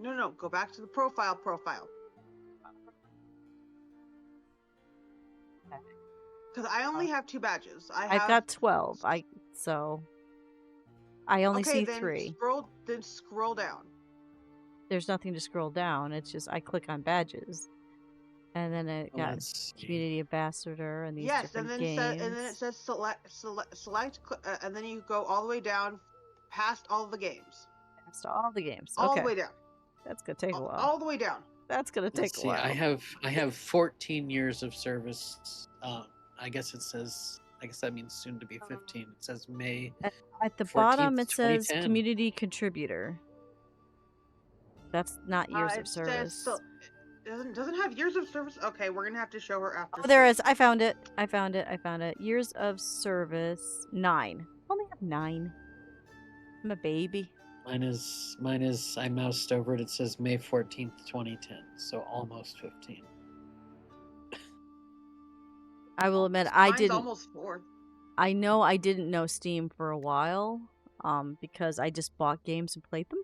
No, go back to the profile. Because I only have 2 badges. I've got 12. So I only okay, see then 3. Scroll down. There's nothing to scroll down. It's just I click on badges, and then it Well, got that's community ambassador and these Yes, different and then games. and then it says select, and then you go all the way down, past all the games. Past all the games. All Okay, the way down. that's gonna take a while. All the way down. That's gonna take Let's a see. while. I have 14 years of service. I guess it says. I guess that means soon to be 15. It says May. At the 14th, bottom, it says 2010. community contributor. That's not years of It service. says doesn't have years of service. Okay, we're gonna have to show her after. Oh, there it is. I found it. I found it. Years of service 9. Only have 9. I'm a baby. Mine is. I moused over it. It says May 14th, 2010. So almost 15. I will admit Mine's almost 4. I know I didn't know Steam for a while, because I just bought games and played them.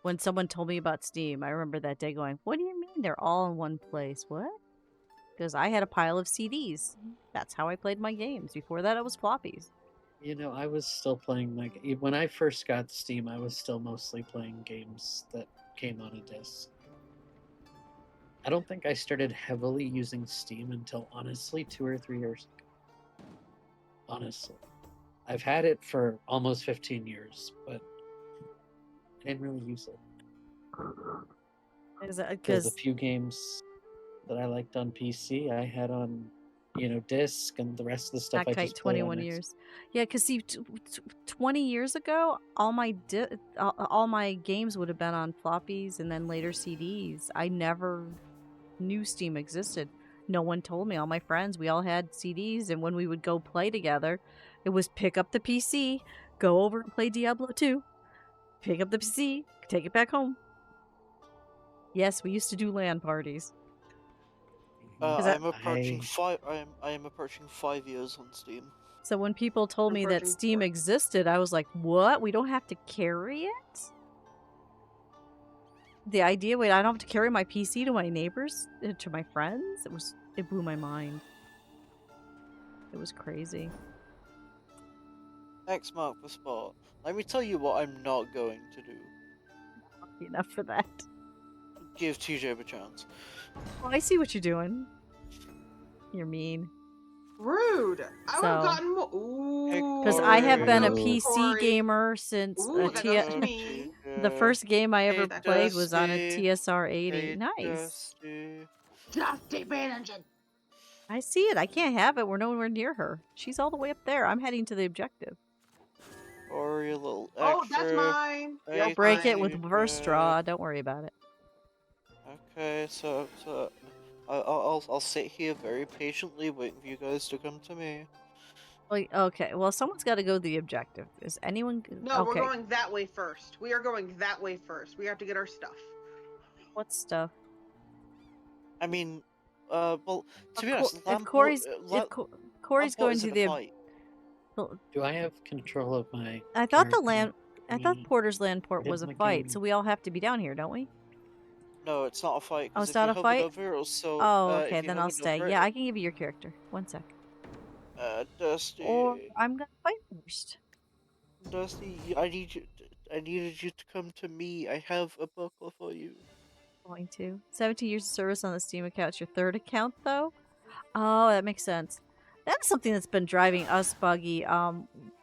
When someone told me about Steam, I remember that day going, "What do you mean they're all in one place? What?" Because I had a pile of CDs. That's how I played my games. Before that, it was floppies. You know, I was still playing when I first got Steam. I was still mostly playing games that came on a disc. I don't think I started heavily using Steam until honestly 2 or 3 years ago. Honestly, I've had it for almost 15 years, but I didn't really use it. There's a Because few games that I liked on PC. I had on, disc, and the rest of the stuff I Kite just played 21 on years. Yeah, because see, 20 years ago, all my games would have been on floppies and then later CDs. I never knew Steam existed. No one told me. All my friends, we all had CDs, and when we would go play together, it was pick up the PC, go over and play Diablo 2, pick up the PC, take it back home. Yes, we used to do LAN parties. I am approaching 5 years on Steam. So when people told me that Steam existed, I was like, what? We don't have to carry it? The idea, wait, I don't have to carry my PC to my neighbors, to my friends? It blew my mind. It was crazy. X mark the spot. Let me tell you what I'm not going to do. Enough for that. Give TJ a chance. Oh, I see what you're doing. You're mean. Rude. I would have gotten more. Because I have been a Ooh. PC Corey. gamer since Ooh, that goes to me. The first game I ever Hey, played was on a Dusty. TSR 80. Hey, Nice. Dusty. Dusty Bean Engine. I see it. I can't have it. We're nowhere near her. She's all the way up there. I'm heading to the objective. Or your little Oh, extra. that's mine. You'll That's break it mine. with reverse draw. Don't worry about it. Okay, so I'll sit here very patiently waiting for you guys to come to me. Well, okay. Well, someone's got to go to the objective. Is anyone? No, okay. we're going that way first. We are going that way first. We have to get our stuff. What stuff? I mean, well, to be honest, If Corey's Corey's going to the. fight. Do I have control of my? I thought the character? land. I thought Porter's land port It was is a my fight, game. so we all have to be down here, don't we? No, it's not a fight. Oh, 'cause it's if not you a hovered fight? Over, it'll still, Oh, if okay. you Then I'll hovered stay. over Yeah, it, I can give you your character. One sec. Dusty. Or I'm gonna fight first. Dusty, I needed you to come to me. I have a buckle for you. Going to 17 years of service on the Steam account. It's your third account, though. Oh, that makes sense. That's something that's been driving us buggy.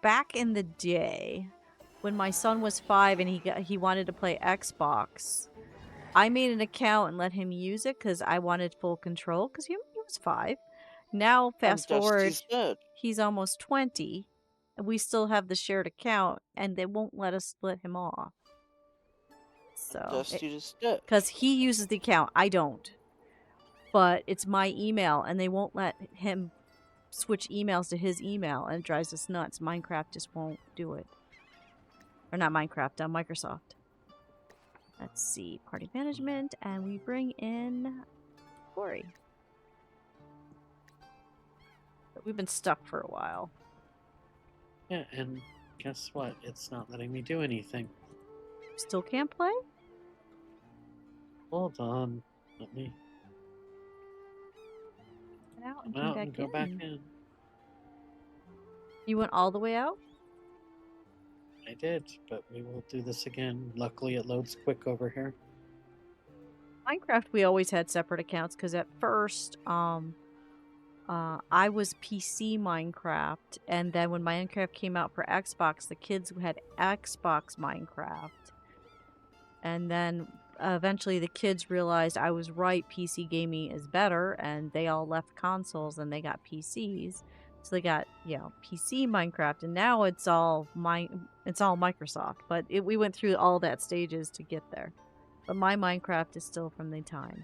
Back in the day, when my son was 5 and he wanted to play Xbox, I made an account and let him use it because I wanted full control. Because he was 5. Now, fast forward, Dusty's dead. he's almost 20, and we still have the shared account, and they won't let us split him off. So, Dusty is dead. because he uses the account, I don't. But it's my email, and they won't let him switch emails to his email, and it drives us nuts. Minecraft just won't do it. Or not Minecraft, Microsoft. Let's see, party management, and we bring in Corey. We've been stuck for a while. Yeah, and guess what? It's not letting me do anything. Still can't play? Hold on. Let me Get out and come come out back and go in. back in. You went all the way out? I did, but we will do this again. Luckily, it loads quick over here. Minecraft, we always had separate accounts because at first, I was PC Minecraft, and then when Minecraft came out for Xbox, the kids had Xbox Minecraft. And then eventually the kids realized I was right, PC gaming is better, and they all left consoles and they got PCs. So they got, PC Minecraft, and now it's all Microsoft. But we went through all that stages to get there. But my Minecraft is still from the time.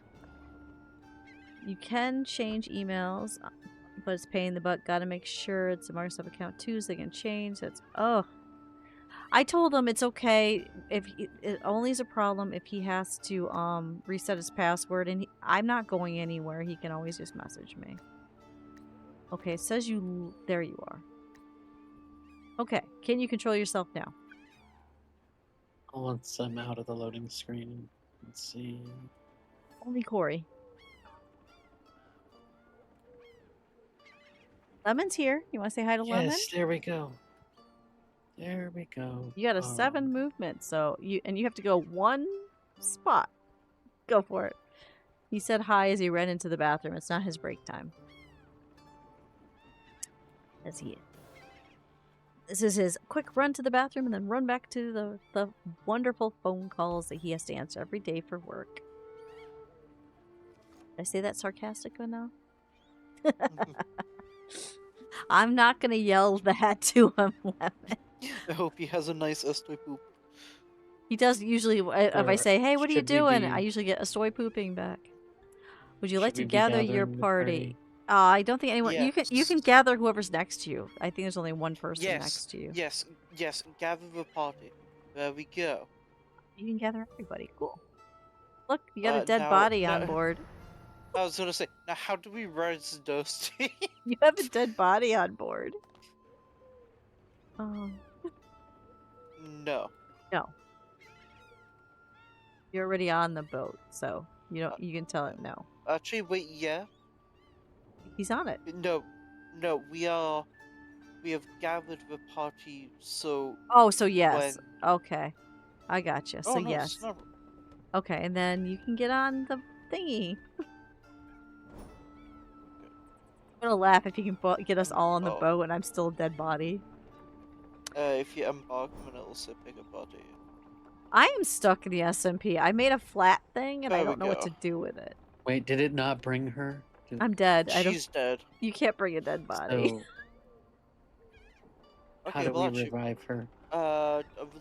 You can change emails, but it's a pain in the butt. Gotta make sure it's a Microsoft account too, so they can change. I told him it's okay if it only is a problem if he has to reset his password, and I'm not going anywhere. He can always just message me. Okay, it says there you are. Okay, can you control yourself now? Once I'm out of the loading screen, let's see. Only Corey. Lemon's here. You want to say hi to Lemon? Yes, there we go. There we go. You got a 7 movement, so you have to go one spot. Go for it. He said hi as he ran into the bathroom. It's not his break time. This is his quick run to the bathroom and then run back to the wonderful phone calls that he has to answer every day for work. Did I say that sarcastic enough? I'm not gonna yell that to him, Lemon. I hope he has a nice estoy poop. He does usually. If I Or say, "Hey, what are you should we doing?" be- I usually get a soy pooping back. Would you like Should to we be gather your gathering the party? I don't think anyone. You can Yes. gather whoever's next to you. I think there's only one person Yes, next to you. yes, gather the party. There we go. You can gather everybody. Cool. Look, you got a dead now- body on now- board. I was gonna say, now how do we rise Dusty? You have a dead body on board. Oh, No. you're already on the boat, so you can tell it no. Actually, wait, yeah. He's on it. No, we have gathered the party, so Oh, so yes. when... Okay, I gotcha. So Oh, no, yes. it's not... Okay, and then you can get on the thingy. I'm gonna laugh if you can get us all on the Oh. boat and I'm still a dead body. If you embark on it, it'll say pick a party. I am stuck in the SMP. I made a flat thing and I There we don't know what go. to do with it. Wait, did it not bring her? I'm dead. I don't. She's dead. You can't bring a dead body. So how Okay, do well we actually, revive her?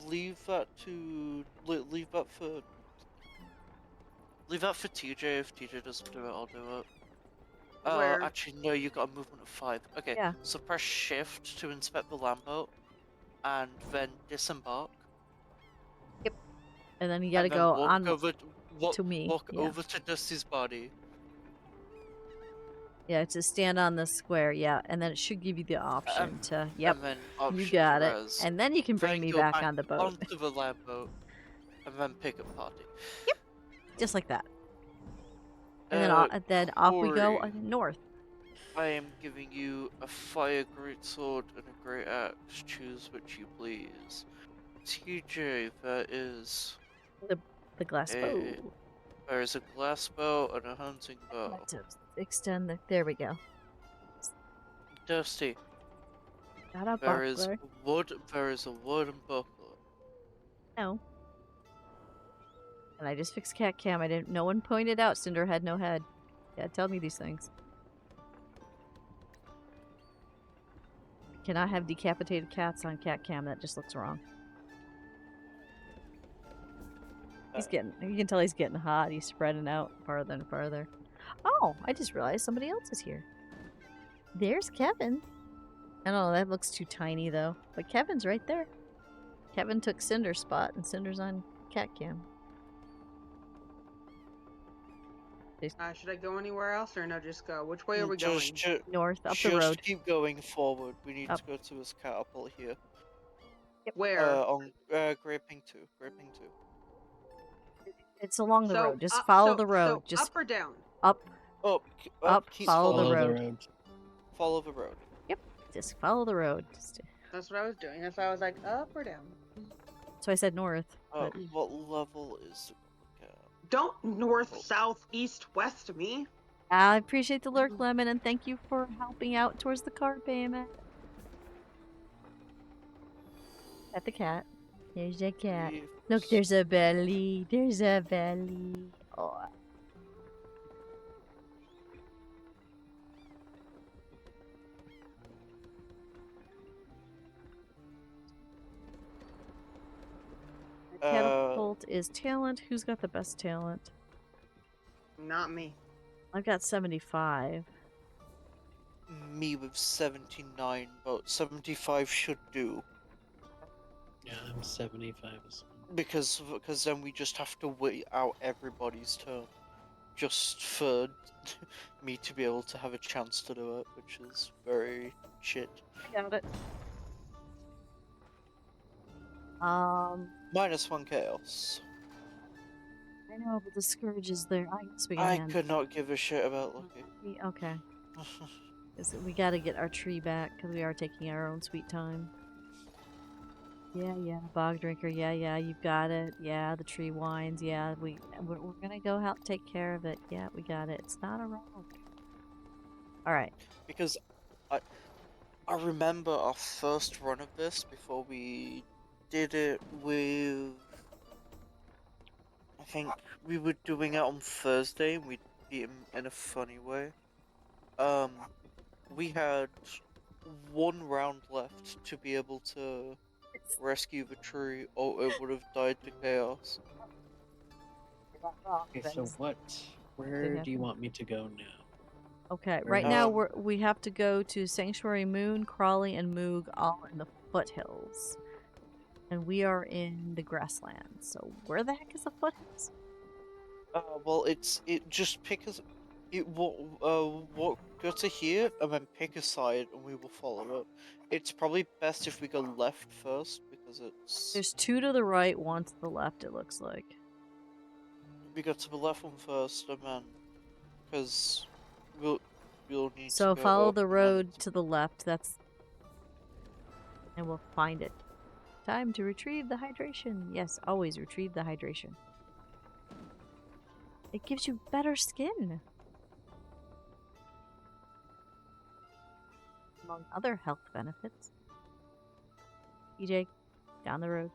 leave that to leave that for TJ. If TJ doesn't do it, I'll do it. Where? Actually, no, you got a movement of 5. Okay, Yeah. so press shift to inspect the Lambo, and then disembark. And then you gotta and then go walk on over to me. walk Yeah. over to Dusty's body. Yeah, to stand on the square. Yeah, and then it should give you the option to. Yep. And then You option got to it. res. And then you can bring Then me go back on the boat. onto the Lambo, and then pick up party. Just like that. And then off we go Corey, north. I am giving you a fire great sword and a great axe. Choose which you please. TJ, there is The glass bow. there is a glass bow and a hunting bow. To extend the. There we go. Dusty, Got a there is buckler. wood. There is a wooden buckler. No. And I just fixed cat cam. I didn't. No one pointed out Cinder had no head. Yeah, tell me these things. Cannot have decapitated cats on cat cam. That just looks wrong. He's getting. You can tell he's getting hot. He's spreading out farther and farther. Oh, I just realized somebody else is here. There's Kevin. I don't know. That looks too tiny though. But Kevin's right there. Kevin took Cinder's spot, and Cinder's on cat cam. Should I go anywhere else or no? Just go. Which way are we going? North, up the Just road. keep going forward. We need Up. to go to his catapult here. Where? On Great Ping 2. Great Ping 2. It's along the So, road. Just follow the road. So Just up or down? up. Up. Keep follow the following road. Follow the road. Just follow the road. That's what I was doing. That's why I was like up or down. So I said north. But What level is the Don't north, south, east, west me. I appreciate the lurk, Lemon, and thank you for helping out towards the car payment. At the cat. There's a cat. Look, there's a belly. There's a belly. Oh. Catapult is talent. Who's got the best talent? Not me. I've got 75. Me with 79, but 75 should do. Yeah, I'm 75 as well. Because then we just have to wait out everybody's turn. Just for me to be able to have a chance to do it, which is very shit. I got it. -1 chaos. I know, but the scourge is there. I guess we I can. could not give a shit about Lucky. Okay. We gotta get our tree back because we are taking our own sweet time. Yeah, bog drinker. Yeah, you've got it. Yeah, the tree whines. Yeah, we're gonna go help take care of it. Yeah, we got it. It's not a rock. All right. Because I remember our first run of this before we did it with. I think we were doing it on Thursday and we beat him in a funny way. We had 1 round left to be able to rescue the tree, or it would have died to chaos. Okay, so where do you want me to go now? Okay, Where right is- now we have to go to Sanctuary Moon, Crawley, and Moog, all in the foothills. And we are in the grasslands. So where the heck is the foothills? Well, just pick us. Go to here and then pick a side, and we will follow it. It's probably best if we go left first because it's. There's 2 to the right, 1 to the left, it looks like. We go to the left one first, and then because we'll need. So to go follow up the and then- road to the left. And we'll find it. Time to retrieve the hydration. Yes, always retrieve the hydration. It gives you better skin. Among other health benefits. EJ, down the road.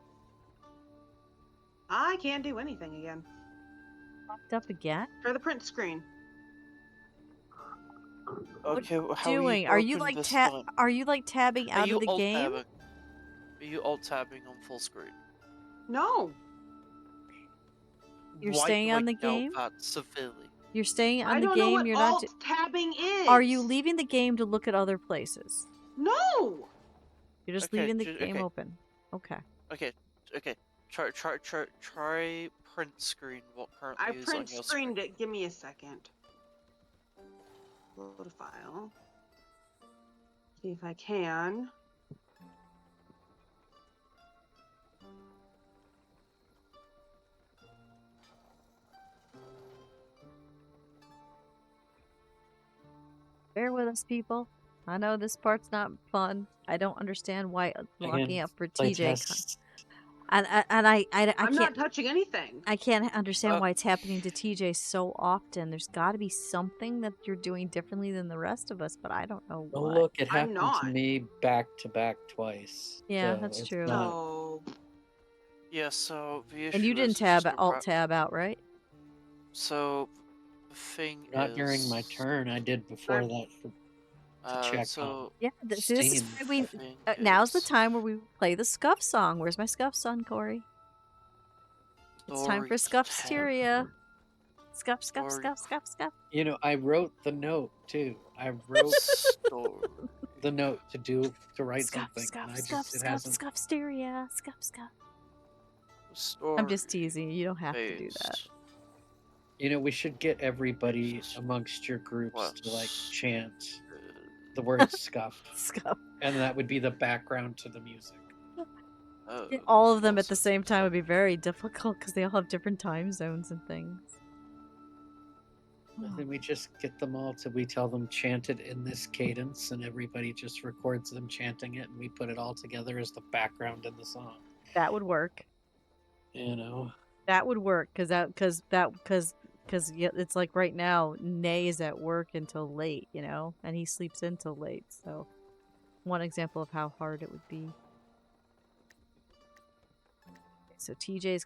I can't do anything again. Locked up again? For the print screen. Okay, well, how Doing? are you open this time? Are you like tabbing Are out you of the alt game? tabbing? Are you alt tabbing on full screen? No. You're Why staying do I on the doubt game? that severely? You're staying on I the don't know game. what You're not. alt tabbing is. Are you leaving the game to look at other places? No. You're just Okay, leaving the game okay. open. Okay. Okay, okay. Try print screen. What currently I is print on your screen? screened it. Give me a second. Load a file. See if I can. Bear with us, people. I know this part's not fun. I don't understand why locking up for TJ. Playtest. And I I'm can't. not touching anything. I can't understand Uh, why it's happening to TJ so often. There's got to be something that you're doing differently than the rest of us, but I don't know Oh, what. look, it I'm happened to not. me back to back twice. Yeah, so that's it's true. not- So Yeah, so the issue And you didn't is it's just a alt tab out, right? So the thing not is, during my turn. I did before that to check so Yeah, see, this is Steam. why we. the thing Now's the is, time where we play the Scuff song. Where's my Scuff song, Corey? It's time for Scuffsteria. Scuff, scuff, Story. scuff, scuff, scuff. You know, I wrote the note too. I wrote Story. the note to write Scuff, something. scuff, and I scuff, just, it scuff, hasn't. Scuffsteria. Scuff, scuff. Story. I'm just teasing you. You don't have to do that. based You know, we should get everybody amongst your groups to like Plus, chant the word scuff, Scuff. and that would be the background to the music. All of them at the also same time would be very difficult because they all have different time zones and things. And then we just get them all to, we tell them chant it in this cadence, and everybody just records them chanting it, and we put it all together as the background in the song. That would work. You know, That would work because yeah, it's like right now, Nay is at work until late, you know, and he sleeps until late. So, one example of how hard it would be. So TJ's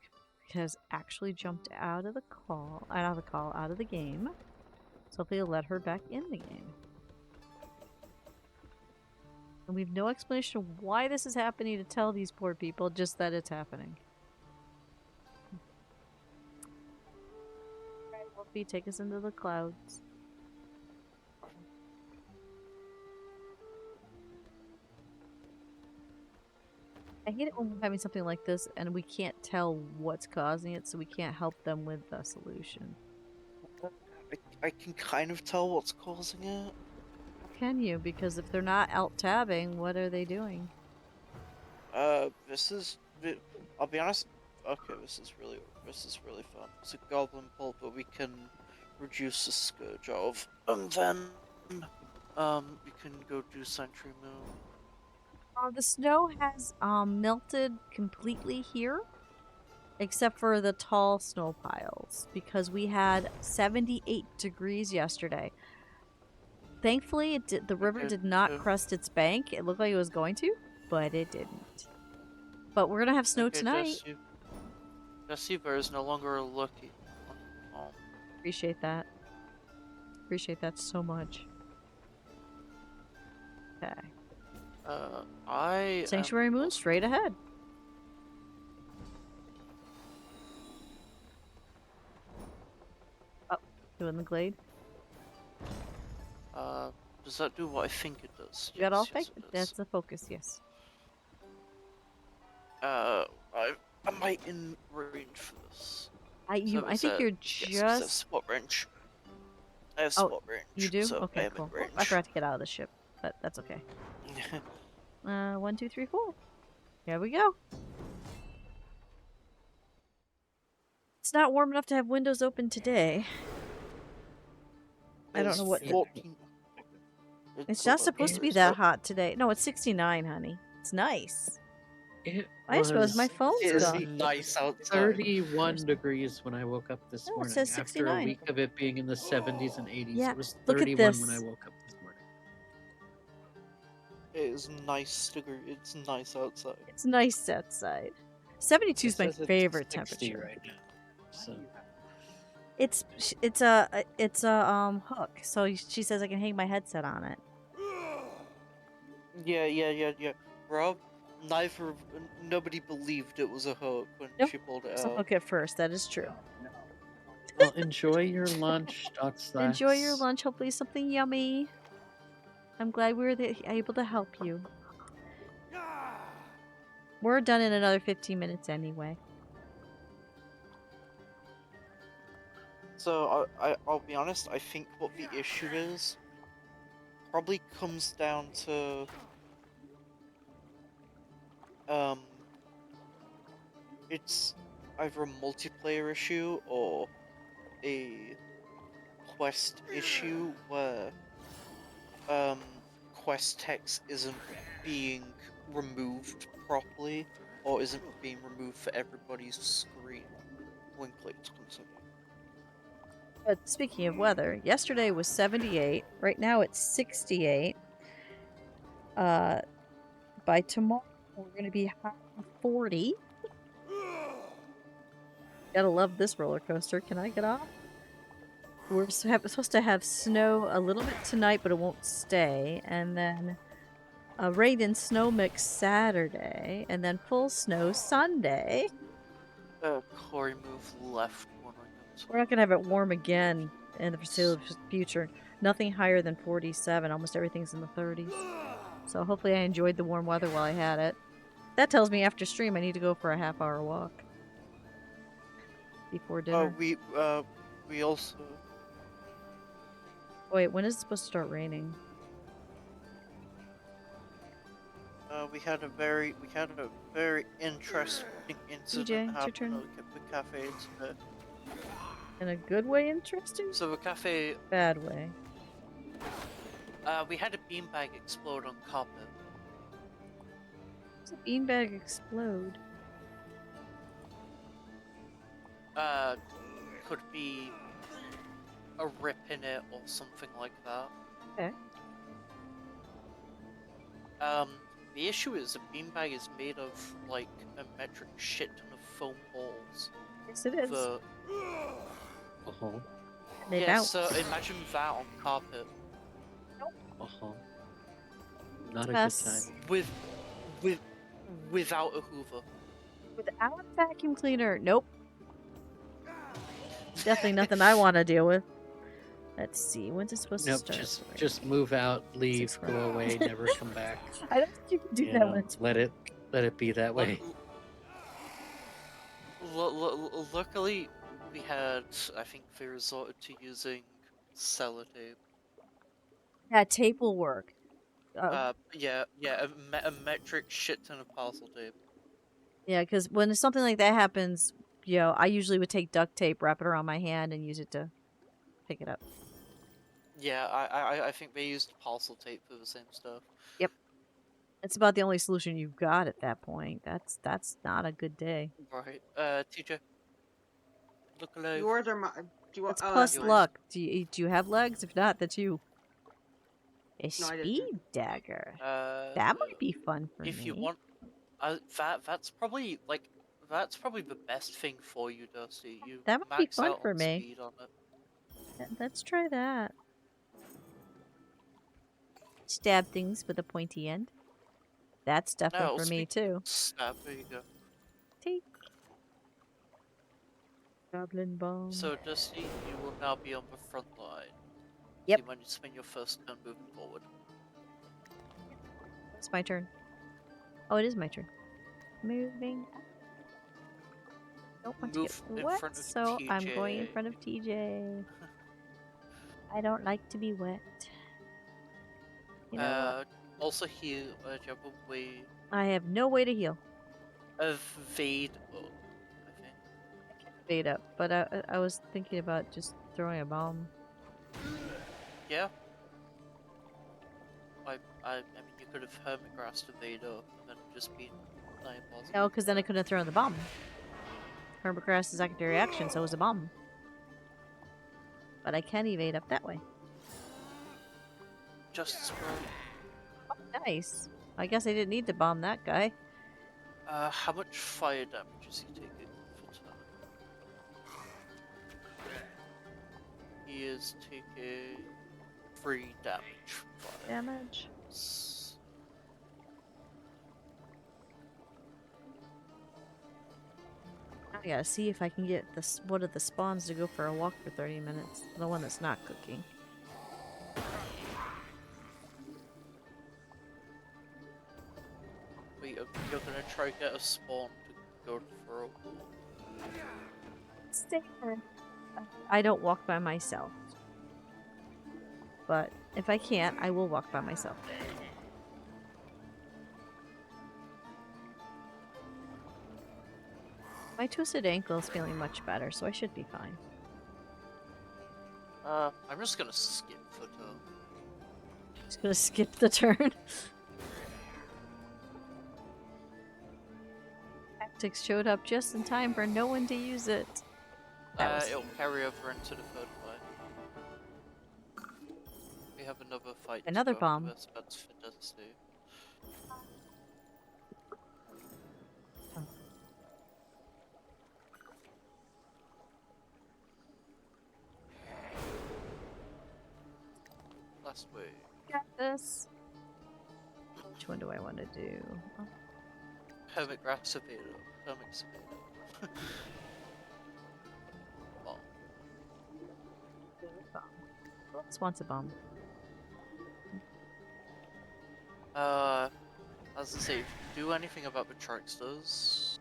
has actually jumped out of the out of the game. So hopefully he'll let her back in the game. And we have no explanation of why this is happening to tell these poor people, just that it's happening. Alright, Wolfie, take us into the clouds. I hate it when we're having something like this and we can't tell what's causing it, so we can't help them with the solution. I can kind of tell what's causing it. How can you? Because if they're not alt-tabbing, what are they doing? This is. I'll be honest. Okay, this is really fun. It's a goblin pulp, but we can reduce the scourge of, and then, we can go do Sanctuary Moon. The snow has melted completely here, except for the tall snow piles, because we had 78 degrees yesterday. Thankfully, the river did not crest its bank. It looked like it was going to, but it didn't. But we're gonna have snow tonight. Jesse Bear is no longer lucky. Oh. Appreciate that. Appreciate that so much. Okay. Sanctuary Moon straight ahead. Oh, doing the glade. Does that do what I think it does? You got all Yes, fake? it does. That's the focus, yes. Am I in range for this? I think you're Yes, just. spot range. I have Oh, spot range. You do? So I Okay, am cool. in Oh, range. I forgot to get out of the ship, but that's okay. 1, 2, 3, 4. Here we go. It's not warm enough to have windows open today. I don't know what. 14. It's not supposed to be that hot today. No, it's 69, honey. It's nice. it I suppose my was phone's It is gone. nice outside. 31 degrees when I woke up this No, it morning. says After a 69. week of it being in the 70s and 80s, Yeah, it was look at 31 when I this. woke up this morning. It is nice degree. It's nice outside. It's nice outside. 72 It is my says it's favorite 60 temperature. right now. So It's a hook, so she says I can hang my headset on it. Yeah. Rob, nobody believed it was a hook when Nope, she pulled it it's a out. hook at first. That is true. well, enjoy your lunch, Doc Slacks. Enjoy your lunch. Hopefully something yummy. I'm glad we were able to help you. We're done in another 15 minutes anyway. So I'll be honest. I think what the issue is probably comes down to um, it's either a multiplayer issue or a quest issue where quest text isn't being removed properly or isn't being removed for everybody's screen when clicked continue. But speaking of weather, yesterday was 78. Right now it's 68. By tomorrow we're gonna be high 40. Gotta love this roller coaster. Can I get off? We're supposed to have snow a little bit tonight, but it won't stay. And then a rain and snow mix Saturday, and then full snow Sunday. Corey moved left when I got to We're not gonna have it warm again in the foreseeable future. Nothing higher than 47. Almost everything's in the 30s. So hopefully I enjoyed the warm weather while I had it. That tells me after stream I need to go for a half-hour walk before dinner. we also Wait, when is it supposed to start raining? we had a very interesting incident TJ, it's your happen turn. at the cafe today. In a good way, interesting? So the cafe, Bad way. we had a beanbag explode on carpet. Does a beanbag explode? Could be a rip in it or something like that. Okay. The issue is the beanbag is made of like a metric shit ton of foam balls. Yes, it is. The Uh-huh. They yeah, bounce. so imagine that on carpet Uh-huh. Not a Mess. good time. without a Hoover. Without a vacuum cleaner, nope. Definitely nothing I want to deal with. Let's see, when's it supposed Nope, to start? just move out, leave, Six go months. away, never come back. I don't think you can do You that know, when it's let it be that way. Luckily, we had. I think they resorted to using sellotape. Yeah, tape will work. Yeah, a metric shit ton of parcel tape. Yeah, because when something like that happens, you know, I usually would take duct tape, wrap it around my hand, and use it to pick it up. Yeah, I think they used parcel tape for the same stuff. Yep. It's about the only solution you've got at that point. That's not a good day. Right. TJ, look alive. Yours are my. Do you want? That's Oh, plus that's mine. luck. Do you have legs? If not, that's you. A No, I speed didn't. dagger. That might be fun for if me. you want, that's probably the best thing for you, Dusty. You That might be max fun out for on me. speed on it. Let's try that. Stab things with a pointy end. That's definitely for me too. Stab. There you go. Take. Goblin bomb. So Dusty, you will now be on the front line. Yep. So you might need to spend your first turn moving forward. It's my turn. Oh, it is my turn. Moving. Don't want to Move get in wet, front of so I'm going in TJ. front of TJ. I don't like to be wet. You know what? Also heal. Do you have a way I have no way to heal. evade up? I think. Fade up, but I was thinking about just throwing a bomb. Yeah. I mean, you could have hermit-grassed evade up and then just been nightballs. No, because then I couldn't have thrown the bomb. Hermit-grass is secondary action, so it was a bomb. But I can evade up that way. Justice, bro. Oh, nice. I guess I didn't need to bomb that guy. How much fire damage is he taking for turn? He is taking 3 damage from fire. Damage. I gotta see if I can get this one of the spawns to go for a walk for 30 minutes. The one that's not cooking. Wait, you're gonna try to get a spawn to go for a walk? Stay there. I don't walk by myself. But if I can't, I will walk by myself. My twisted ankle is feeling much better, so I should be fine. I'm just gonna skip for turn. Just gonna skip the turn. Tactics showed up just in time for no one to use it. It'll carry over into the third fight. We have another fight. Another to go bomb. after this, that's for Dustiria. Last way. Got this. Which one do I want to do? Oh, Hermit Grassovator. Hermit Grassovator. Bomb. bomb. Who else wants a bomb? As I say, if you do anything about the tricksters,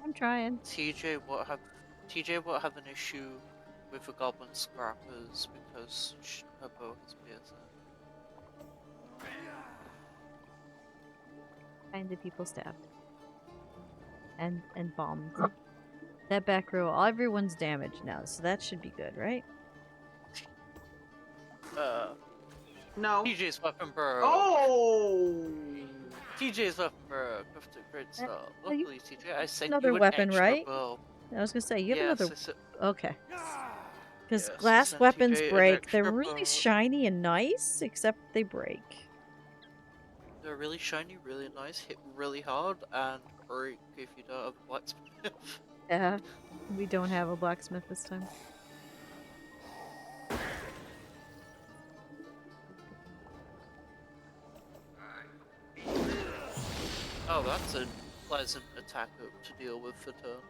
I'm trying. TJ will have an issue with the goblin scrappers because her bow has pierced. Kinds of people stabbed. And bombed. That back row, everyone's damaged now, so that should be good, right? No. TJ's weapon broke. Oh! TJ's weapon broke. After great start. well, you- Luckily, TJ, I sent another you an weapon, extra right? bow. I was gonna say, you have Yes, another... I sent- Okay. Because Yes, I glass sent weapons TJ an break. They're extra really bow. shiny and nice, except they break. They're really shiny, really nice, hit really hard, and break if you don't have a blacksmith. Yeah. We don't have a blacksmith this time. Oh, that's a pleasant attack to deal with for turn.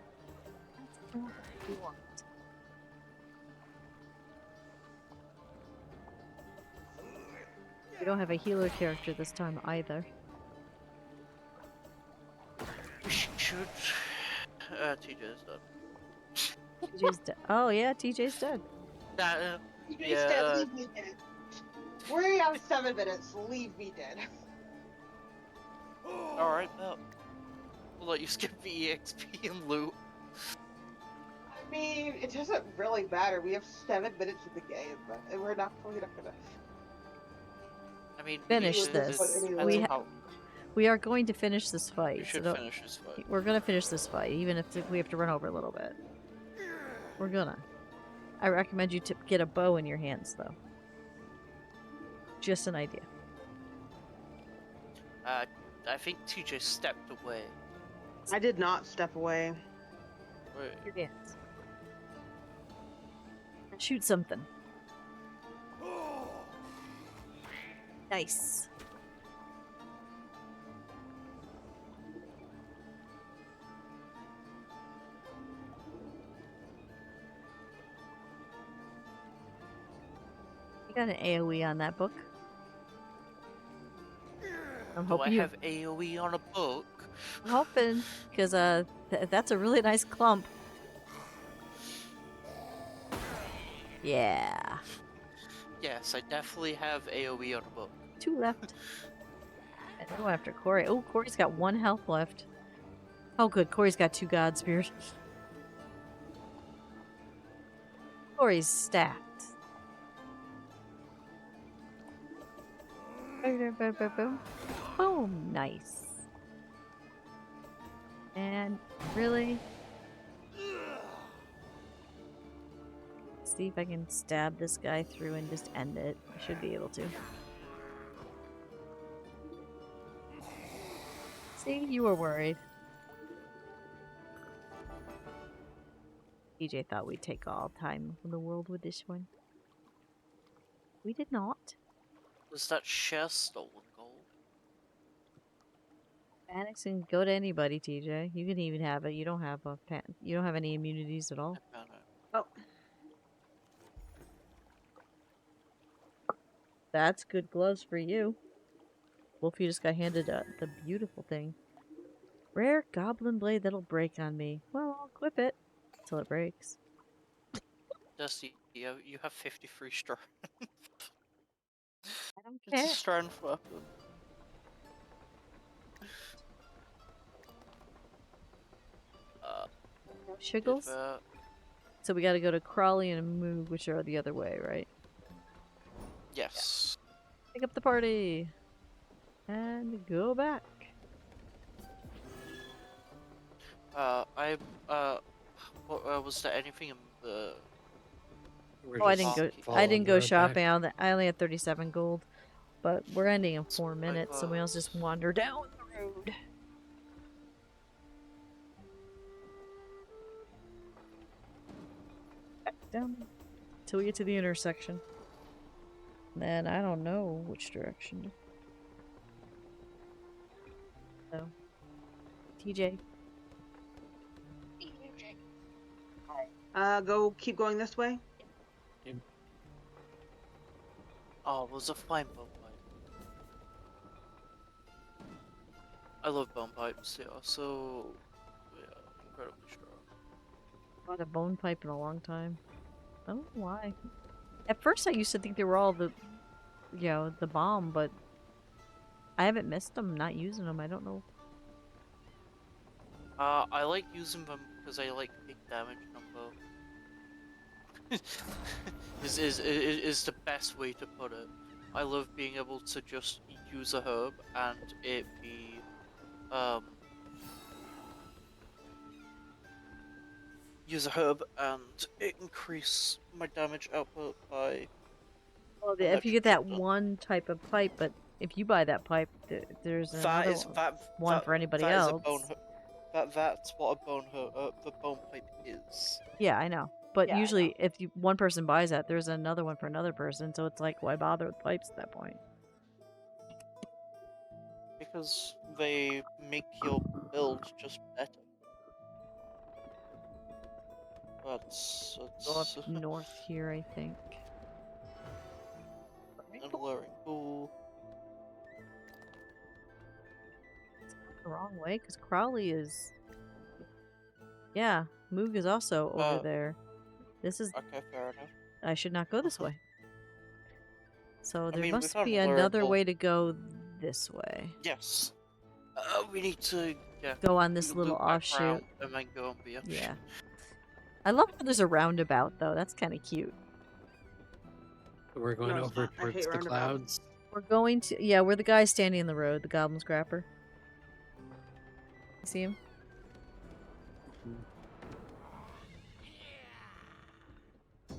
We don't have a healer character this time either. We should. TJ's done. TJ's dead. Oh yeah, TJ's dead. Yeah, Leave me dead. We have 7 minutes. Leave me dead. Alright, well. We'll let you skip the EXP and loot. I mean, it doesn't really matter. We have 7 minutes of the game, but we're not gonna. I mean, Finish it- this. depends We on ha- how We are going to finish this fight. we so should don't- finish this fight. We're gonna finish this fight, even if we have to run over a little bit. We're gonna. I recommend you to get a bow in your hands, though. Just an idea. I think TJ stepped away. I did not step away. Wait, Your hands. Shoot something. Nice. You got an AoE on that book. I'm do I hoping you. have AoE on a book? I'm hoping, because that's a really nice clump. Yeah. Yes, I definitely have AoE on a book. 2 left. And go after Corey. Oh, Corey's got 1 health left. Oh, good. Corey's got 2 God Spears. Corey's stacked. Boom. Nice. And really? See if I can stab this guy through and just end it. I should be able to. See, you were worried. DJ thought we'd take all time in the world with this one. We did not. Was that share stolen gold? Panics can go to anybody, TJ. You can even have it. You don't have you don't have any immunities at all. I found it. Oh, That's good gloves for you. Wolfie just got handed the beautiful thing. Rare goblin blade that'll break on me. Well, I'll equip it till it breaks. Dusty, you have 53 strength. I don't It's a care. strength weapon. No If, shiggles? So we gotta go to Crawley and Moog, which are the other way, right? yes. Pick up the party. And go back. Was there anything in the... We're Oh, I just didn't go. I following didn't the go road shopping. back. I only had 37 gold, but we're ending in 4 my minutes, so we all just wander down the road. Back down till we get to the intersection. Then I don't know which direction. So, TJ. go keep going this way. Oh, it was a fine bone pipe. I love bone pipes, yeah, so... Yeah, incredibly strong. Bought a bone pipe in a long time. I don't know why. At first I used to think they were all the, the bomb, but I haven't missed them, not using them. I don't know. I like using them because I like big damage number. is the best way to put it. I love being able to just use a herb and it be use a herb and it increase my damage output by... Well, an if you get extra that ton. one type of pipe, but if you buy that pipe, there's another one for anybody that is else. a bone that's what a the bone pipe is. Yeah, I know. But Yeah, I usually, if one person buys that, there's another one for another person. So it's like, why bother with pipes at that point? Because they make your build just better. Go up north here, I think. and luring pool. The wrong way, because Crowley is. Yeah, Moog is also over there. This is. Okay, fair enough. I should not go this way. So there mean, we must found be a another luring way to go this way. Yes. We need to Go on this loop little back offshoot. round and then go on the offshoot. Yeah. I love how there's a roundabout, though. That's kind of cute. We're going No, it's over not. I towards hate the roundabouts. clouds. We're going to. Yeah, we're the guy standing in the road, the goblin scrapper. You see him?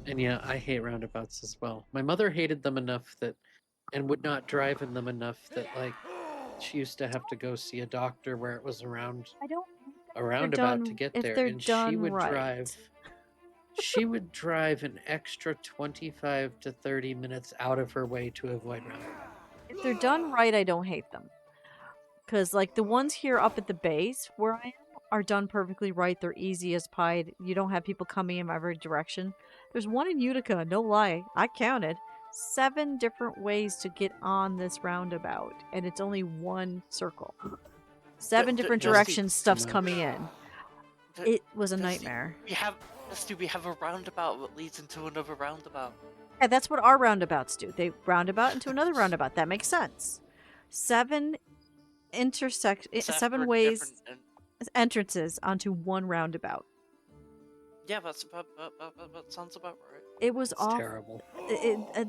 And yeah, I hate roundabouts as well. My mother hated them enough that, and would not drive in them enough that, like, she used to have to go see a doctor where it was around I don't. a roundabout to done- get if there, they're and she done would right. drive. She would drive an extra 25 to 30 minutes out of her way to avoid roundabouts. If they're done right, I don't hate them. Because, like, the ones here up at the base where I am are done perfectly right. They're easy as pie. You don't have people coming in every direction. There's one in Utica, no lie. I counted 7 different ways to get on this roundabout, and it's only one circle. 7 different Dusty, directions stuff's much. coming in. D- It was a Dusty, nightmare. we have a roundabout that leads into another roundabout. Yeah, that's what our roundabouts do. They roundabout into another roundabout. That makes sense. 7 7 ways entrances onto one roundabout. Yeah, that sounds about right. It was It's awful. terrible.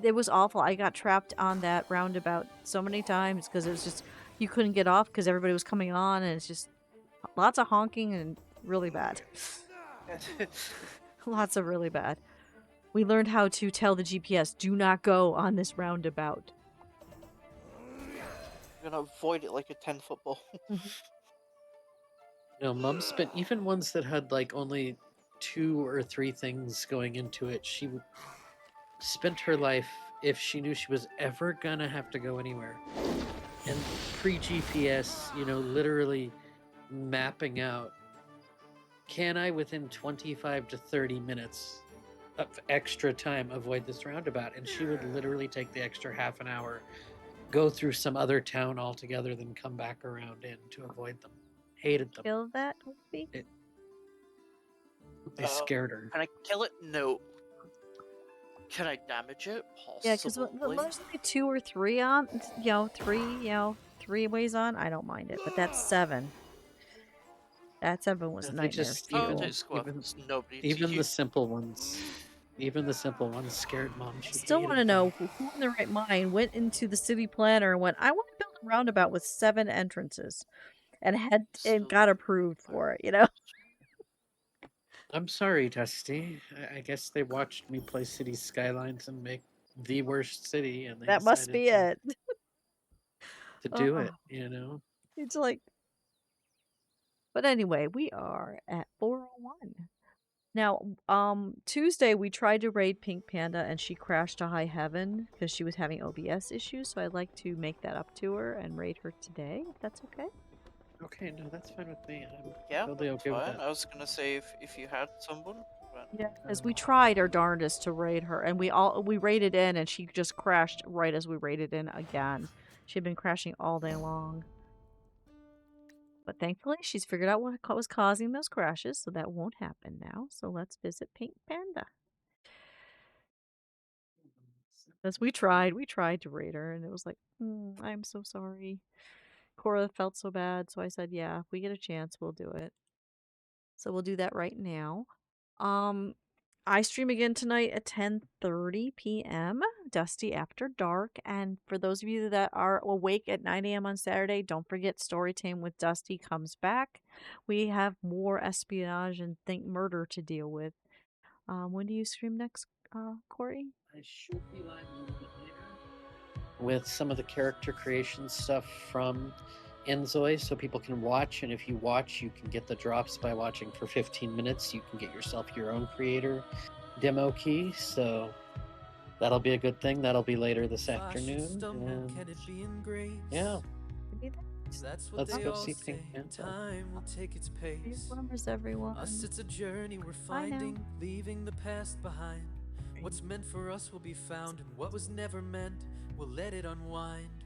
It was awful. I got trapped on that roundabout so many times because it was just you couldn't get off because everybody was coming on, and it's just lots of honking and really bad. Lots of really bad. We learned how to tell the GPS, do not go on this roundabout. You're gonna avoid it like a 10-foot ball. No, Mum spent even ones that had like only 2 or 3 things going into it. She spent her life, if she knew she was ever gonna have to go anywhere, and pre-GPS, literally mapping out, can I within 25 to 30 minutes of extra time avoid this roundabout? And she would literally take the extra half an hour, go through some other town altogether, then come back around in to avoid them. Hated them. Kill that Hoopy? They scared her. Can I kill it? No. Can I damage it? Yeah, because Possibly. there's like 2 or 3 on, 3 ways on. I don't mind it, but that's 7. That 7 was They nightmare just fuel. even the simple ones. Even the simple ones scared Mom. I still want to know who in their right mind went into the city planner and went, I want to build a roundabout with 7 entrances, and got approved for it. I'm sorry, Dusty. I guess they watched me play City Skylines and make the worst city, and they That must be it. to do Oh. it. It's like, but anyway, we are at 401. Now, Tuesday we tried to raid Pink Panda and she crashed to high heaven because she was having OBS issues. So I'd like to make that up to her and raid her today, if that's okay. Okay, no, that's fine with me. I'm Yeah, totally that's okay with fine. that. I was gonna say if you had someone. But... Yeah, because we tried our darndest to raid her, and we raided in, and she just crashed right as we raided in again. She had been crashing all day long. But thankfully, she's figured out what was causing those crashes, so that won't happen now. So let's visit Pink Panda. As we tried to raid her, and it was like, I'm so sorry. Cora felt so bad, so I said, yeah, if we get a chance, we'll do it. So we'll do that right now. I stream again tonight at 10:30 p.m. Dusty After Dark. And for those of you that are awake at 9 a.m. on Saturday, don't forget Storytime with Dusty comes back. We have more espionage and think murder to deal with. When do you stream next, Corey? I should be live a little bit later with some of the character creation stuff from Enzoi, so people can watch. And if you watch, you can get the drops by watching for 15 minutes. You can get yourself your own creator demo key, so that'll be a good thing. That'll be later this afternoon. And yeah, let's go see Pink Panther. Remembers everyone. It's a journey we're finding, leaving the past behind. What's meant for us will be found, and what was never meant, we'll let it unwind.